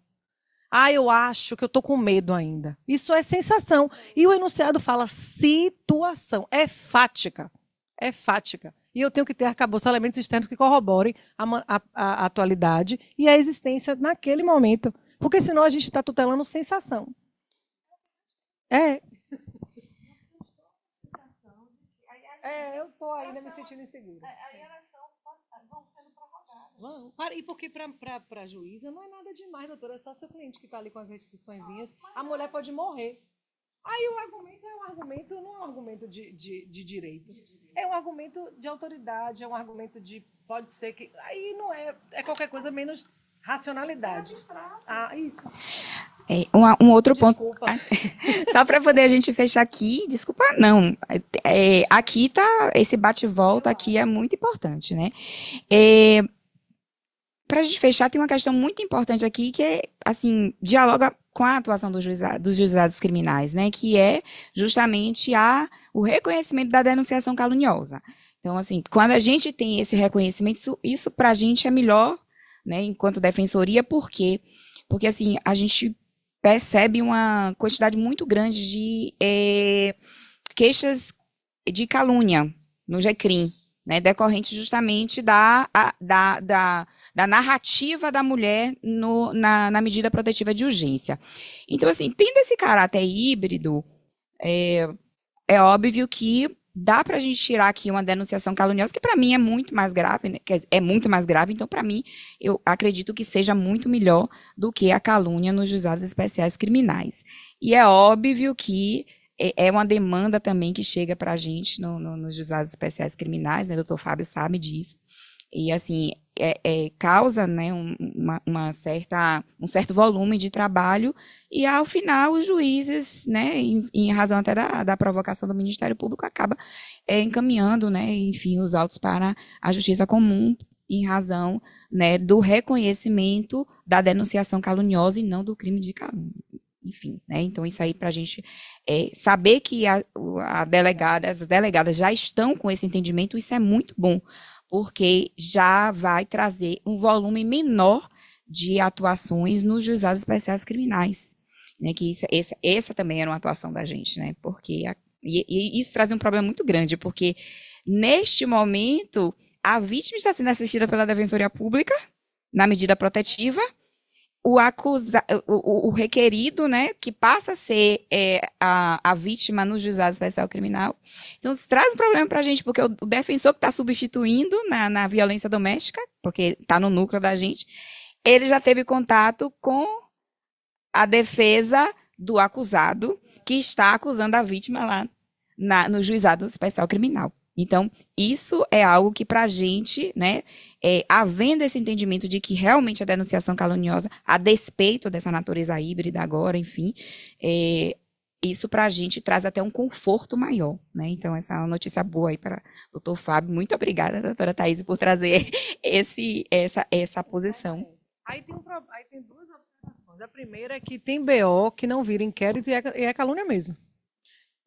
Eu acho que eu estou com medo ainda. Isso é sensação. E o enunciado fala situação. É fática. É fática. E eu tenho que ter arcabouço elementos externos que corroborem a atualidade e a existência naquele momento. Porque senão a gente está tutelando sensação. Eu estou ainda me sentindo insegura. Aí elas vão sendo prorrogadas. E porque para a juíza não é nada demais, doutora. É só seu cliente que está ali com as restriçõezinhas. A mulher pode morrer. Aí o argumento não é um argumento de direito. É um argumento de autoridade, é um argumento de... Pode ser que... Aí não é qualquer coisa menos racionalidade. Isso. Um outro Desculpa. ponto. Só para poder a gente fechar aqui, desculpa, não. Aqui tá, esse bate-volta aqui é muito importante, né? Para a gente fechar, tem uma questão muito importante aqui que assim, dialoga com a atuação dos juizados criminais, né? Que é justamente o reconhecimento da denunciação caluniosa. Então, assim, quando a gente tem esse reconhecimento, isso para a gente é melhor, né? Enquanto defensoria, por quê? Porque, assim, a gente percebe uma quantidade muito grande de queixas de calúnia no GECRIM, né, decorrente justamente da narrativa da mulher na medida protetiva de urgência. Então, assim, tendo esse caráter híbrido, é óbvio que dá para a gente tirar aqui uma denunciação caluniosa, que para mim é muito mais grave, né? É muito mais grave, então, para mim, eu acredito que seja muito melhor do que a calúnia nos juizados especiais criminais. E é óbvio que é uma demanda também que chega para a gente nos juizados especiais criminais, né? O doutor Fábio sabe disso. E, assim, causa, né, um certo volume de trabalho, e, ao final, os juízes, né, em razão até da provocação do Ministério Público, acaba encaminhando, né, enfim, os autos para a Justiça Comum, em razão, né, do reconhecimento da denunciação caluniosa e não do crime de calúnia. Enfim, né? Então, isso aí para a gente saber que as delegadas já estão com esse entendimento, isso é muito bom, porque já vai trazer um volume menor de atuações nos juizados especiais criminais, né? Que essa também era uma atuação da gente, né? Porque e isso traz um problema muito grande, porque neste momento a vítima está sendo assistida pela Defensoria Pública na medida protetiva, o requerido, né, que passa a ser a vítima no juizado especial criminal. Então, isso traz um problema para a gente, porque o defensor que está substituindo na violência doméstica, porque está no núcleo da gente, ele já teve contato com a defesa do acusado, que está acusando a vítima lá no juizado especial criminal. Então, isso é algo que para a gente, né, havendo esse entendimento de que realmente a denunciação caluniosa, a despeito dessa natureza híbrida agora, enfim, isso para a gente traz até um conforto maior, né? Então, essa é uma notícia boa aí para o doutor Fábio. Muito obrigada, doutora Thaís, por trazer essa posição. Aí tem duas observações. A primeira é que tem BO que não vira inquérito e é calúnia mesmo.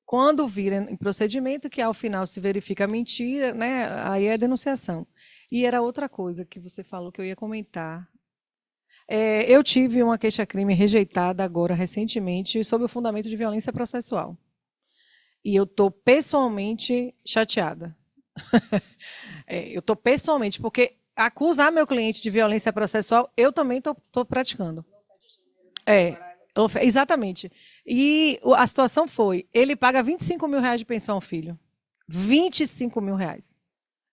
Quando vira em procedimento, que ao final se verifica a mentira, né, aí é denunciação. E era outra coisa que você falou que eu ia comentar. Eu tive uma queixa-crime rejeitada agora, recentemente, sob o fundamento de violência processual. E eu estou pessoalmente chateada. Eu estou pessoalmente, porque acusar meu cliente de violência processual, eu também estou praticando. Exatamente. E a situação foi, ele paga R$25 mil de pensão ao filho. R$25 mil.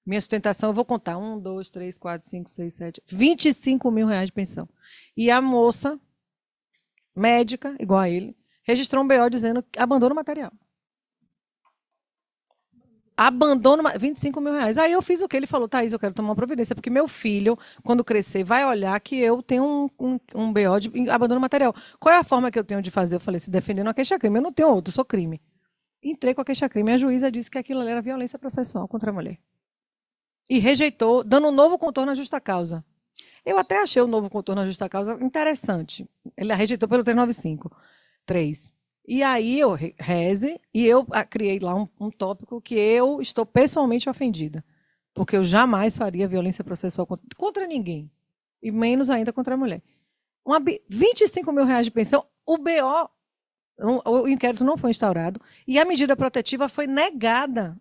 Minha sustentação, eu vou contar, 1, 2, 3, 4, 5, 6, 7, R$25 mil de pensão. E a moça, médica, igual a ele, registrou um BO dizendo que abandona o material. Abandona R$25 mil. Aí eu fiz o que ele falou, Thaís, eu quero tomar uma providência, porque meu filho, quando crescer, vai olhar que eu tenho um BO de abandono material. Qual é a forma que eu tenho de fazer? Eu falei, se defendendo a queixa-crime. Eu não tenho outro, eu sou crime. Entrei com a queixa-crime e a juíza disse que aquilo ali era violência processual contra a mulher. E rejeitou, dando um novo contorno à justa causa. Eu até achei o novo contorno à justa causa interessante. Ele a rejeitou pelo 395.3. E aí eu reze, e eu criei lá um tópico que eu estou pessoalmente ofendida, porque eu jamais faria violência processual contra ninguém, e menos ainda contra a mulher. R$25 mil de pensão, o BO, o inquérito não foi instaurado, e a medida protetiva foi negada,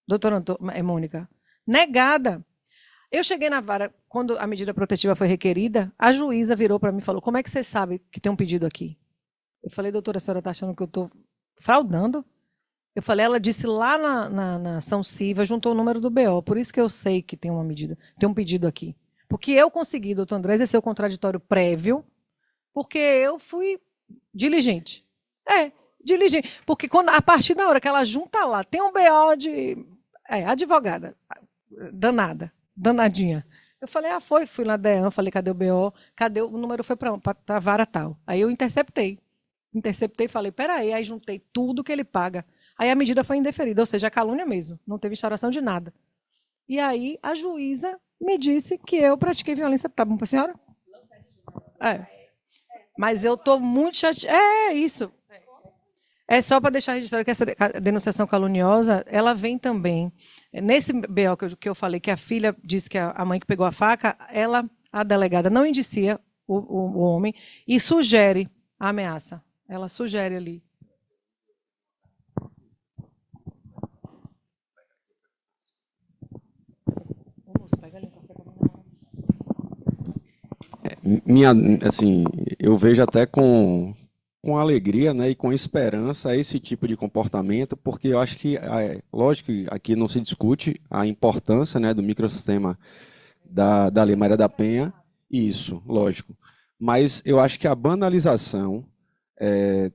doutora Mônica, negada. Eu cheguei na vara, quando a medida protetiva foi requerida, a juíza virou para mim e falou, como é que você sabe que tem um pedido aqui? Eu falei, doutora, a senhora está achando que eu estou fraudando? Eu falei, ela disse lá na ação civil, juntou o número do BO, por isso que eu sei que tem uma medida, tem um pedido aqui. Porque eu consegui, doutor André, exercer o contraditório prévio, porque eu fui diligente. Diligente. Porque a partir da hora que ela junta lá, tem um BO de advogada, danadinha. Eu falei, fui lá da DEAN, falei, cadê o BO? Cadê o número? Foi para a vara tal. Aí eu interceptei e falei, peraí, aí juntei tudo que ele paga. Aí a medida foi indeferida, ou seja, a calúnia mesmo, não teve instauração de nada. E aí a juíza me disse que eu pratiquei violência. Tá bom para a senhora? Mas eu estou muito chateada. Isso. É só para deixar registrado que essa denunciação caluniosa, ela vem também. Nesse BO que eu falei, que a filha disse que a mãe que pegou a faca, a delegada não indicia o homem e sugere a ameaça. Ela sugere ali. Pega ali um café pra mim. Assim, eu vejo até com alegria, né, e com esperança esse tipo de comportamento, porque eu acho que, lógico que aqui não se discute a importância, né, do microsistema da Lei Maria da Penha, isso, lógico. Mas eu acho que a banalização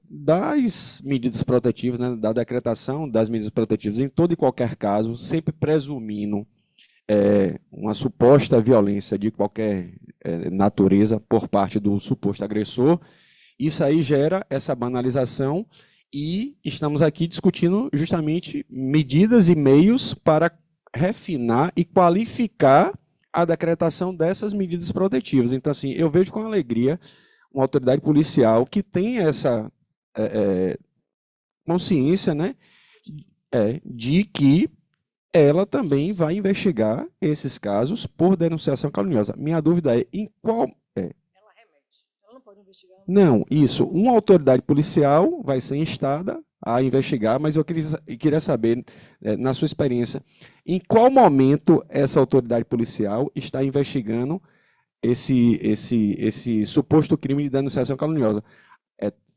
das medidas protetivas, né, da decretação das medidas protetivas em todo e qualquer caso, sempre presumindo uma suposta violência de qualquer natureza por parte do suposto agressor, isso aí gera essa banalização e estamos aqui discutindo justamente medidas e meios para refinar e qualificar a decretação dessas medidas protetivas. Então, assim, eu vejo com alegria uma autoridade policial que tem essa consciência, né, de que ela também vai investigar esses casos por denunciação caluniosa. Minha dúvida é em qual... Ela remete. Ela não pode investigar. Não, isso. Uma autoridade policial vai ser instada a investigar, mas eu queria saber, na sua experiência, em qual momento essa autoridade policial está investigando esse suposto crime de denunciação caluniosa.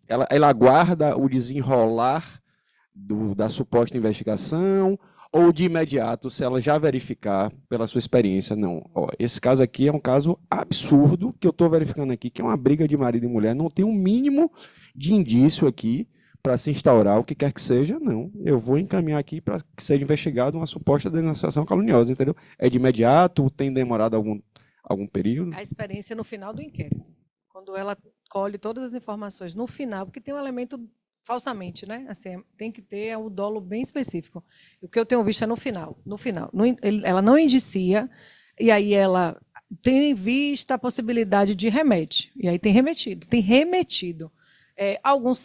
Ela aguarda o desenrolar da suposta investigação ou de imediato, se ela já verificar pela sua experiência, não, esse caso aqui é um caso absurdo que eu estou verificando aqui, que é uma briga de marido e mulher, não tem um mínimo de indício aqui para se instaurar o que quer que seja, não. Eu vou encaminhar aqui para que seja investigado uma suposta denunciação caluniosa, entendeu? É de imediato, tem demorado algum período? A experiência no final do inquérito, quando ela colhe todas as informações no final, porque tem um elemento falsamente, né? Assim, tem que ter o dolo bem específico. O que eu tenho visto é no final. Ela não indicia, e aí ela tem em vista a possibilidade de remete. E aí tem remetido.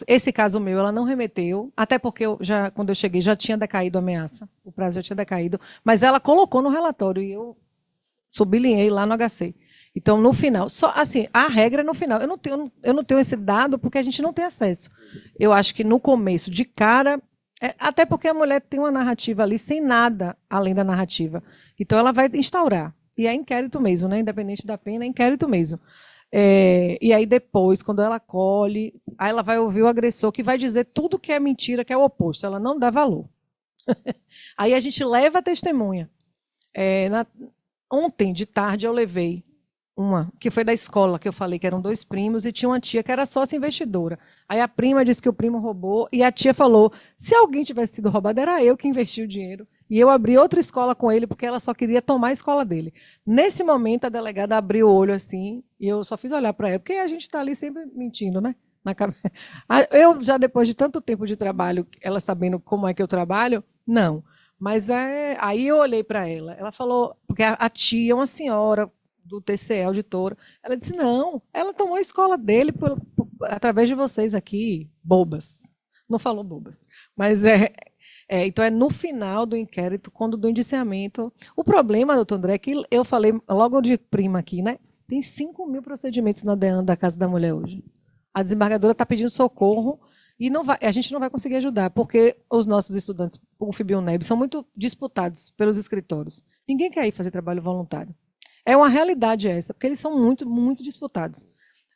Esse caso meu, ela não remeteu, até porque quando eu cheguei já tinha decaído a ameaça, o prazo já tinha decaído, mas ela colocou no relatório e eu sublinhei lá no HC. Então, no final, só assim, a regra é no final. Eu não tenho esse dado porque a gente não tem acesso. Eu acho que no começo, de cara, até porque a mulher tem uma narrativa ali sem nada além da narrativa. Então, ela vai instaurar. E é inquérito mesmo, né? Independente da pena, é inquérito mesmo. E aí, depois, quando ela colhe, aí ela vai ouvir o agressor que vai dizer tudo que é mentira, que é o oposto. Ela não dá valor. Aí a gente leva a testemunha. Ontem, de tarde, eu levei uma, que foi da escola, que eu falei que eram 2 primos, e tinha uma tia que era sócia investidora. Aí a prima disse que o primo roubou, e a tia falou, se alguém tivesse sido roubado, era eu que investi o dinheiro. E eu abri outra escola com ele, porque ela só queria tomar a escola dele. Nesse momento, a delegada abriu o olho assim, e eu só fiz olhar para ela, porque a gente está ali sempre mentindo, né? Eu, já depois de tanto tempo de trabalho, ela sabendo como é que eu trabalho, não. Mas aí eu olhei para ela, ela falou, porque a tia, uma senhora do TCE, auditora, ela disse, não, ela tomou a escola dele através de vocês aqui, bobas. Não falou bobas, mas então é no final do inquérito, quando do indiciamento. O problema, doutor André, é que eu falei logo de prima aqui, né? Tem 5.000 procedimentos na DEAN da Casa da Mulher hoje. A desembargadora está pedindo socorro e a gente não vai conseguir ajudar, porque os nossos estudantes, o UFB e o UNEB, são muito disputados pelos escritórios. Ninguém quer ir fazer trabalho voluntário. É uma realidade essa, porque eles são muito, muito disputados.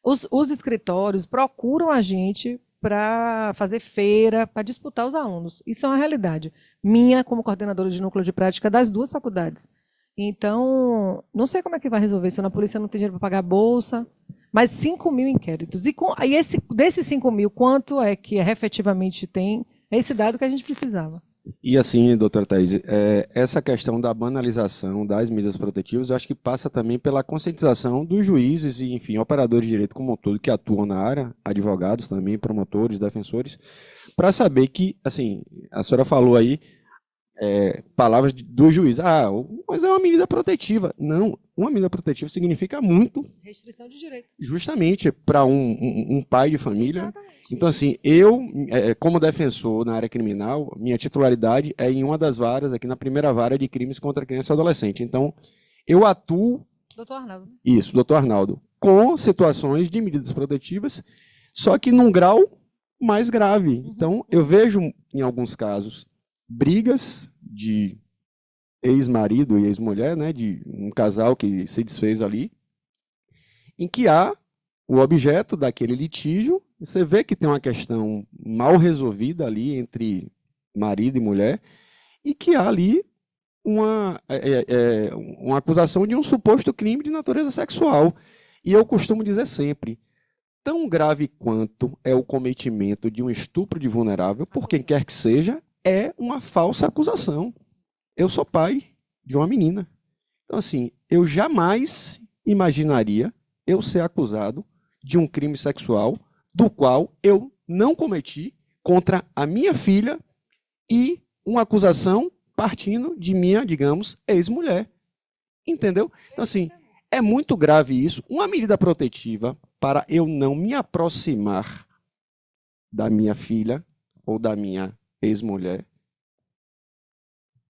Os escritórios procuram a gente para fazer feira, para disputar os alunos. Isso é uma realidade. Minha, como coordenadora de núcleo de prática das 2 faculdades. Então, não sei como é que vai resolver isso. Na polícia não tem dinheiro para pagar a bolsa, mas 5.000 inquéritos. E desses 5.000, quanto é que efetivamente tem? É esse dado que a gente precisava. E assim, doutora Thaís, essa questão da banalização das medidas protetivas, eu acho que passa também pela conscientização dos juízes e, enfim, operadores de direito como um todo que atuam na área, advogados também, promotores, defensores, para saber que, assim, a senhora falou aí, palavras do juiz, mas é uma medida protetiva. Não, uma medida protetiva significa muito. Restrição de direito. Justamente para um pai de família. Exatamente. Então, assim, eu, como defensor na área criminal, minha titularidade é em uma das varas, aqui na primeira vara de crimes contra criança e adolescente. Então, eu atuo... Doutor Arnaldo. Isso, doutor Arnaldo. Com situações de medidas protetivas, só que num grau mais grave. Então, eu vejo, em alguns casos, brigas de ex-marido e ex-mulher, né, de um casal que se desfez ali, em que há o objeto daquele litígio, você vê que tem uma questão mal resolvida ali entre marido e mulher, e que há ali uma acusação de um suposto crime de natureza sexual. E eu costumo dizer sempre, tão grave quanto é o cometimento de um estupro de vulnerável, por quem quer que seja, é uma falsa acusação. Eu sou pai de uma menina. Então, assim, eu jamais imaginaria eu ser acusado de um crime sexual do qual eu não cometi contra a minha filha e uma acusação partindo de minha, digamos, ex-mulher. Entendeu? Então, assim, é muito grave isso. Uma medida protetiva para eu não me aproximar da minha filha ou da minha ex-mulher,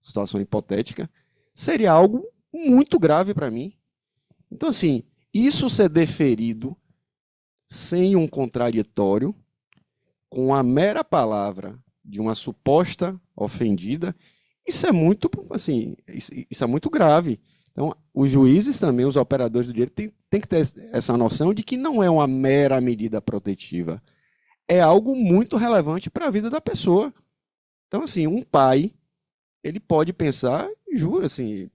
situação hipotética, seria algo muito grave para mim. Então, assim, isso ser deferido sem um contraditório, com a mera palavra de uma suposta ofendida, isso é muito, assim, isso é muito grave. Então, os juízes também, os operadores do direito, têm que ter essa noção de que não é uma mera medida protetiva. É algo muito relevante para a vida da pessoa. Então, assim, um pai, ele pode pensar, juro, assim,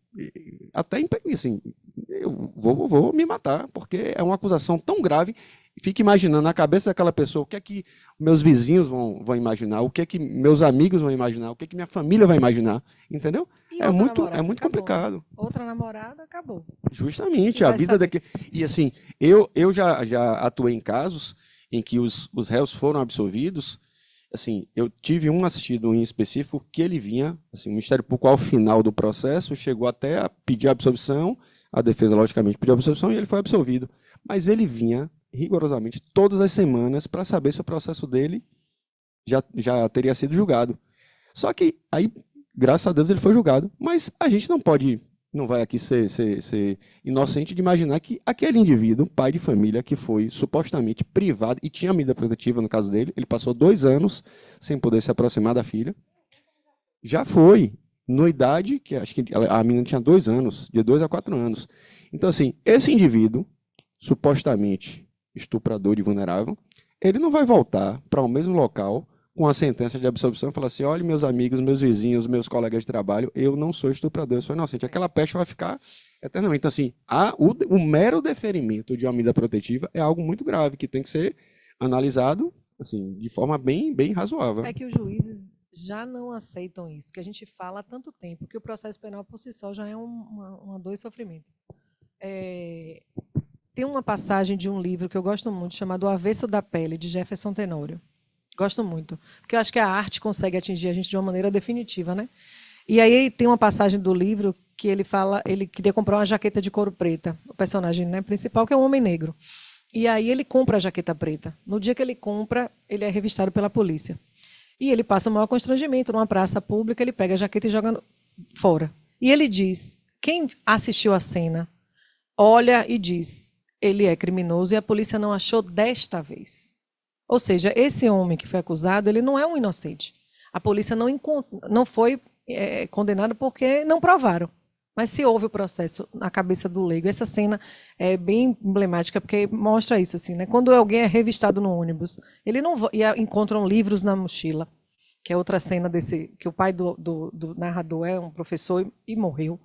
até assim, eu vou me matar, porque é uma acusação tão grave. Fica imaginando na cabeça daquela pessoa o que é que meus vizinhos vão imaginar, o que é que meus amigos vão imaginar, o que é que minha família vai imaginar, entendeu? É muito acabou, complicado. Né? Outra namorada, acabou. Justamente, a vida daquele... E assim, eu já atuei em casos em que os réus foram absolvidos. Assim, eu tive um assistido em específico que ele vinha, assim, o Ministério Público ao final do processo chegou até a pedir absolvição, a defesa logicamente pediu absolvição e ele foi absolvido. Mas ele vinha rigorosamente todas as semanas para saber se o processo dele já teria sido julgado. Só que aí, graças a Deus, ele foi julgado. Mas a gente não vai aqui ser inocente de imaginar que aquele indivíduo, pai de família, que foi supostamente privado e tinha medida protetiva no caso dele, ele passou 2 anos sem poder se aproximar da filha, já foi na idade, que acho que a menina tinha 2 anos, de 2 a 4 anos. Então, assim, esse indivíduo, supostamente estuprador e vulnerável, ele não vai voltar para o mesmo local com a sentença de absolvição e falar assim, olha, meus amigos, meus vizinhos, meus colegas de trabalho, eu não sou estuprador, eu sou inocente. Aquela peste vai ficar eternamente. Então, assim, o mero deferimento de uma medida protetiva é algo muito grave, que tem que ser analisado assim, de forma bem razoável. É que os juízes já não aceitam isso, que a gente fala há tanto tempo, que o processo penal por si só já é uma dor e sofrimento. Tem uma passagem de um livro que eu gosto muito, chamado O Avesso da Pele, de Jefferson Tenório. Gosto muito, porque eu acho que a arte consegue atingir a gente de uma maneira definitiva, né? E aí tem uma passagem do livro que ele fala, ele queria comprar uma jaqueta de couro preta, o personagem, né, principal, que é um homem negro. E aí ele compra a jaqueta preta. No dia que ele compra, ele é revistado pela polícia. E ele passa o maior constrangimento numa praça pública, ele pega a jaqueta e joga fora. E ele diz, quem assistiu a cena, olha e diz, ele é criminoso e a polícia não achou desta vez. Ou seja, esse homem que foi acusado, ele não é um inocente. A polícia não foi condenada porque não provaram. Mas se houve o processo na cabeça do leigo, essa cena é bem emblemática, porque mostra isso, assim, né? Quando alguém é revistado no ônibus, ele não e encontram livros na mochila, que é outra cena desse, que o pai do narrador é um professor e morreu.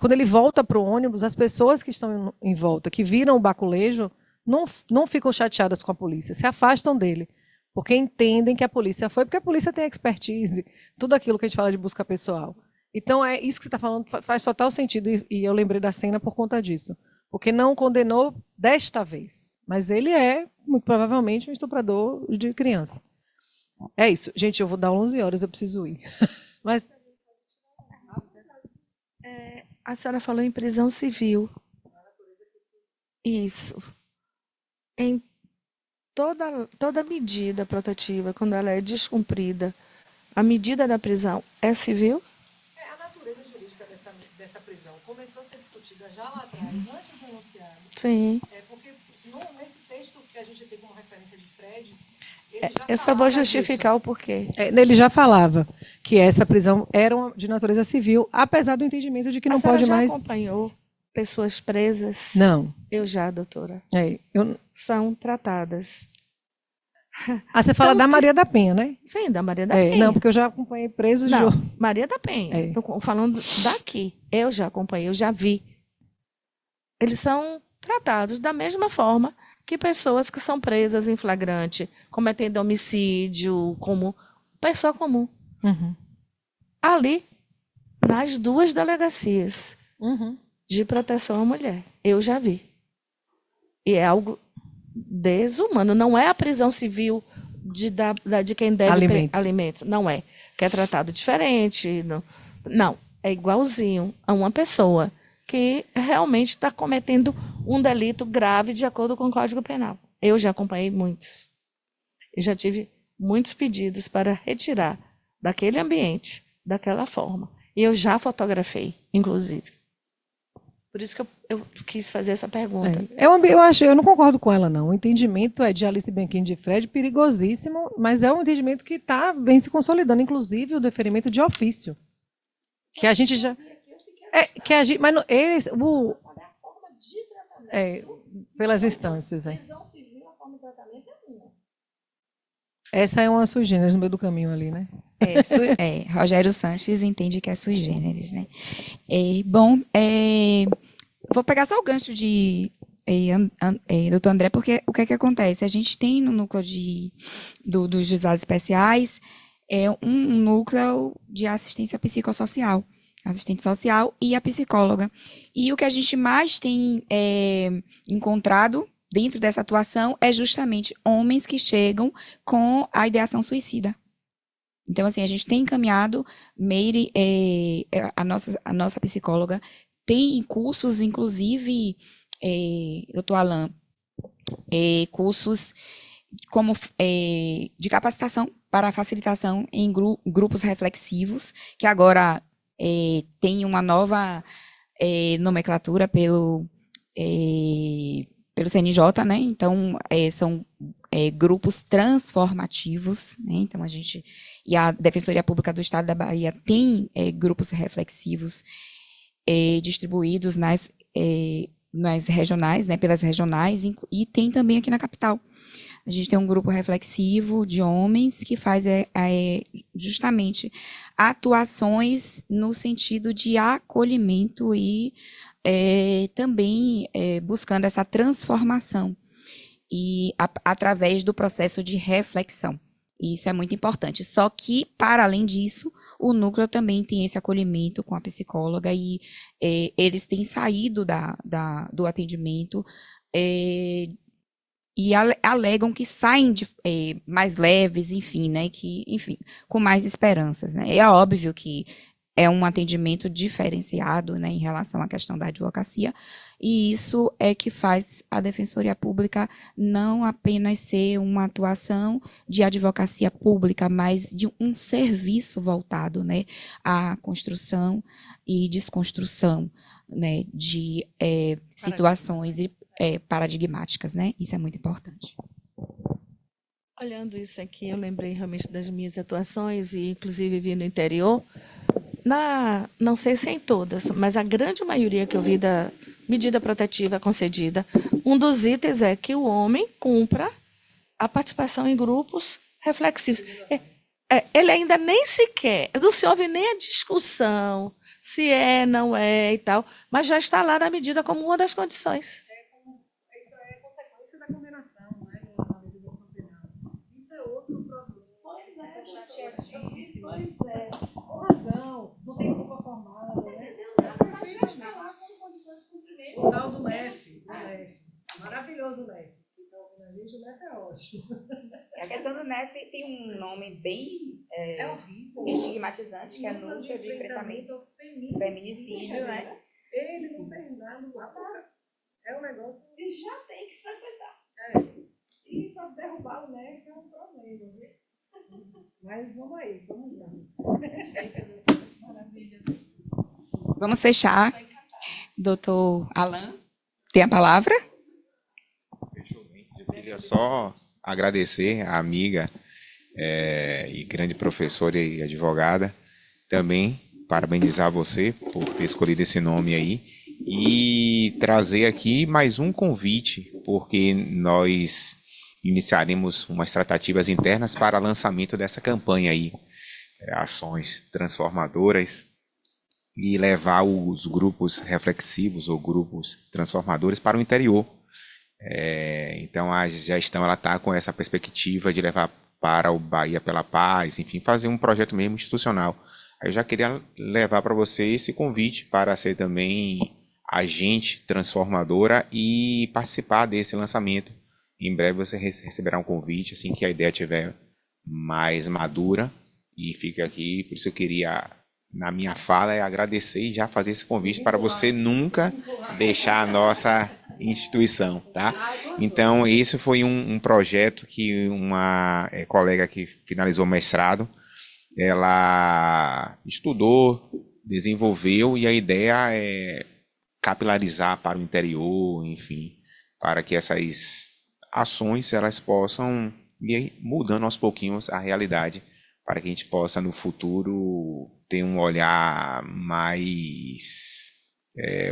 Quando ele volta para o ônibus, as pessoas que estão em volta, que viram o baculejo, não ficam chateadas com a polícia, se afastam dele, porque entendem que a polícia foi, porque a polícia tem expertise, tudo aquilo que a gente fala de busca pessoal. Então, é isso que você está falando, faz total sentido, e eu lembrei da cena por conta disso. Porque não condenou desta vez, mas ele é, muito provavelmente, um estuprador de criança. É isso. Gente, eu vou dar 11 horas, eu preciso ir. Mas... a senhora falou em prisão civil. Isso. Em toda medida protetiva, quando ela é descumprida, a medida da prisão é civil? A natureza jurídica dessa prisão começou a ser discutida já lá atrás, antes do enunciado. Sim. Porque nesse Eu só vou justificar o porquê. Ele já falava que essa prisão era de natureza civil, apesar do entendimento de que não pode mais... A senhora já acompanhou pessoas presas? Não. Eu já, doutora. Eu... São tratadas. Você fala da Maria da Penha, né? Sim, da Maria da Penha. Não, porque eu já acompanhei presos... Não, Maria da Penha. Estou falando daqui. Eu já acompanhei, eu já vi. Eles são tratados da mesma forma que pessoas que são presas em flagrante, cometendo homicídio, como pessoa comum. Uhum. Ali, nas 2 delegacias de proteção à mulher. Eu já vi. E é algo desumano. Não é a prisão civil de quem deve alimentos. Não é. Que é tratado diferente. Não. É igualzinho a uma pessoa que realmente está cometendo um delito grave de acordo com o Código Penal. Eu já acompanhei muitos. E já tive muitos pedidos para retirar daquele ambiente, daquela forma. E eu já fotografei, inclusive. Por isso que eu quis fazer essa pergunta. Eu não concordo com ela, não. O entendimento de Alice Bianchini de Fred perigosíssimo, mas é um entendimento que está bem se consolidando, inclusive o deferimento de ofício. Que a gente já... mas não, pelas instâncias. Essa é uma sui generis no meio do caminho ali, né? Rogério Sanches entende que é sui generis, né? Vou pegar só o gancho de doutor André, porque o que é que acontece? A gente tem no núcleo dos juizados especiais um núcleo de assistência psicossocial, assistente social e a psicóloga. E o que a gente mais tem encontrado dentro dessa atuação é justamente homens que chegam com a ideação suicida. Então, assim, a gente tem encaminhado, Meire, a nossa psicóloga, tem cursos, inclusive, doutor Alain, cursos como de capacitação para a facilitação em grupos reflexivos, que agora tem uma nova nomenclatura pelo CNJ, né? Então, são grupos transformativos, né? Então, e a Defensoria Pública do Estado da Bahia tem grupos reflexivos distribuídos nas regionais, né? Pelas regionais, e tem também aqui na capital. A gente tem um grupo reflexivo de homens que faz justamente atuações no sentido de acolhimento e também buscando essa transformação e através do processo de reflexão. E isso é muito importante. Só que, para além disso, o núcleo também tem esse acolhimento com a psicóloga e eles têm saído do atendimento e alegam que saem mais leves, enfim, né, com mais esperanças, né. É óbvio que é um atendimento diferenciado, né, em relação à questão da advocacia, e isso é que faz a Defensoria Pública não apenas ser uma atuação de advocacia pública, mas de um serviço voltado, né, à construção e desconstrução, né, de situações paradigmáticas, né? Isso é muito importante. Olhando isso aqui, eu lembrei realmente das minhas atuações e, inclusive, vi no interior. Não sei se em todas, mas a grande maioria que eu vi da medida protetiva concedida, um dos itens é que o homem cumpra a participação em grupos reflexivos. Ele ainda nem sequer, não se ouve nem a discussão se não é e tal, mas já está lá na medida como uma das condições. Isso é consequência da condenação, não é? Na legislação penal. Isso é outro problema. Pois é. Com razão. Não tem culpa formada, né? Mas já está lá com condições de cumprimento. O tal do LEF. Maravilhoso o LEF. Então, a gente, o LEF é ótimo. A questão do NEF tem um nome bem estigmatizante, que é Núcleo de Enfrentamento ao Feminicídio, né? Ele não tem nada lá. É um negócio que já tem que frequentar. E para derrubar o NEF é um problema, viu? Mas vamos aí, vamos lá. Maravilha. Vamos fechar. Doutor Alain, tem a palavra? Eu queria só agradecer a amiga e grande professora e advogada, também parabenizar você por ter escolhido esse nome aí e trazer aqui mais um convite, porque nós iniciaremos umas tratativas internas para lançamento dessa campanha aí, ações transformadoras, e levar os grupos reflexivos ou grupos transformadores para o interior. Então a gestão ela está com essa perspectiva de levar para o Bahia pela Paz, enfim, fazer um projeto mesmo institucional. Aí eu já queria levar para você esse convite para ser também agente transformadora e participar desse lançamento. Em breve você receberá um convite, assim que a ideia estiver mais madura, e fica aqui, por isso eu queria, na minha fala, agradecer e já fazer esse convite para você nunca deixar a nossa instituição, tá? Então, esse foi um projeto que uma colega que finalizou o mestrado, ela estudou, desenvolveu, e a ideia é capilarizar para o interior, enfim, para que essas ações elas possam ir mudando aos pouquinhos a realidade, para que a gente possa no futuro ter um olhar mais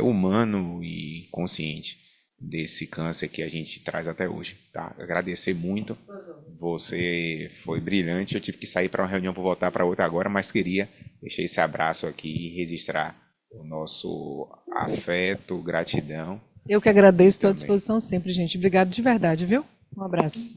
humano e consciente desse câncer que a gente traz até hoje, tá? Agradecer muito, você foi brilhante, eu tive que sair para uma reunião para voltar para outra agora, mas queria deixar esse abraço aqui e registrar o nosso afeto, gratidão. Eu que agradeço, estou à disposição sempre, gente. Obrigado de verdade, viu? Um abraço.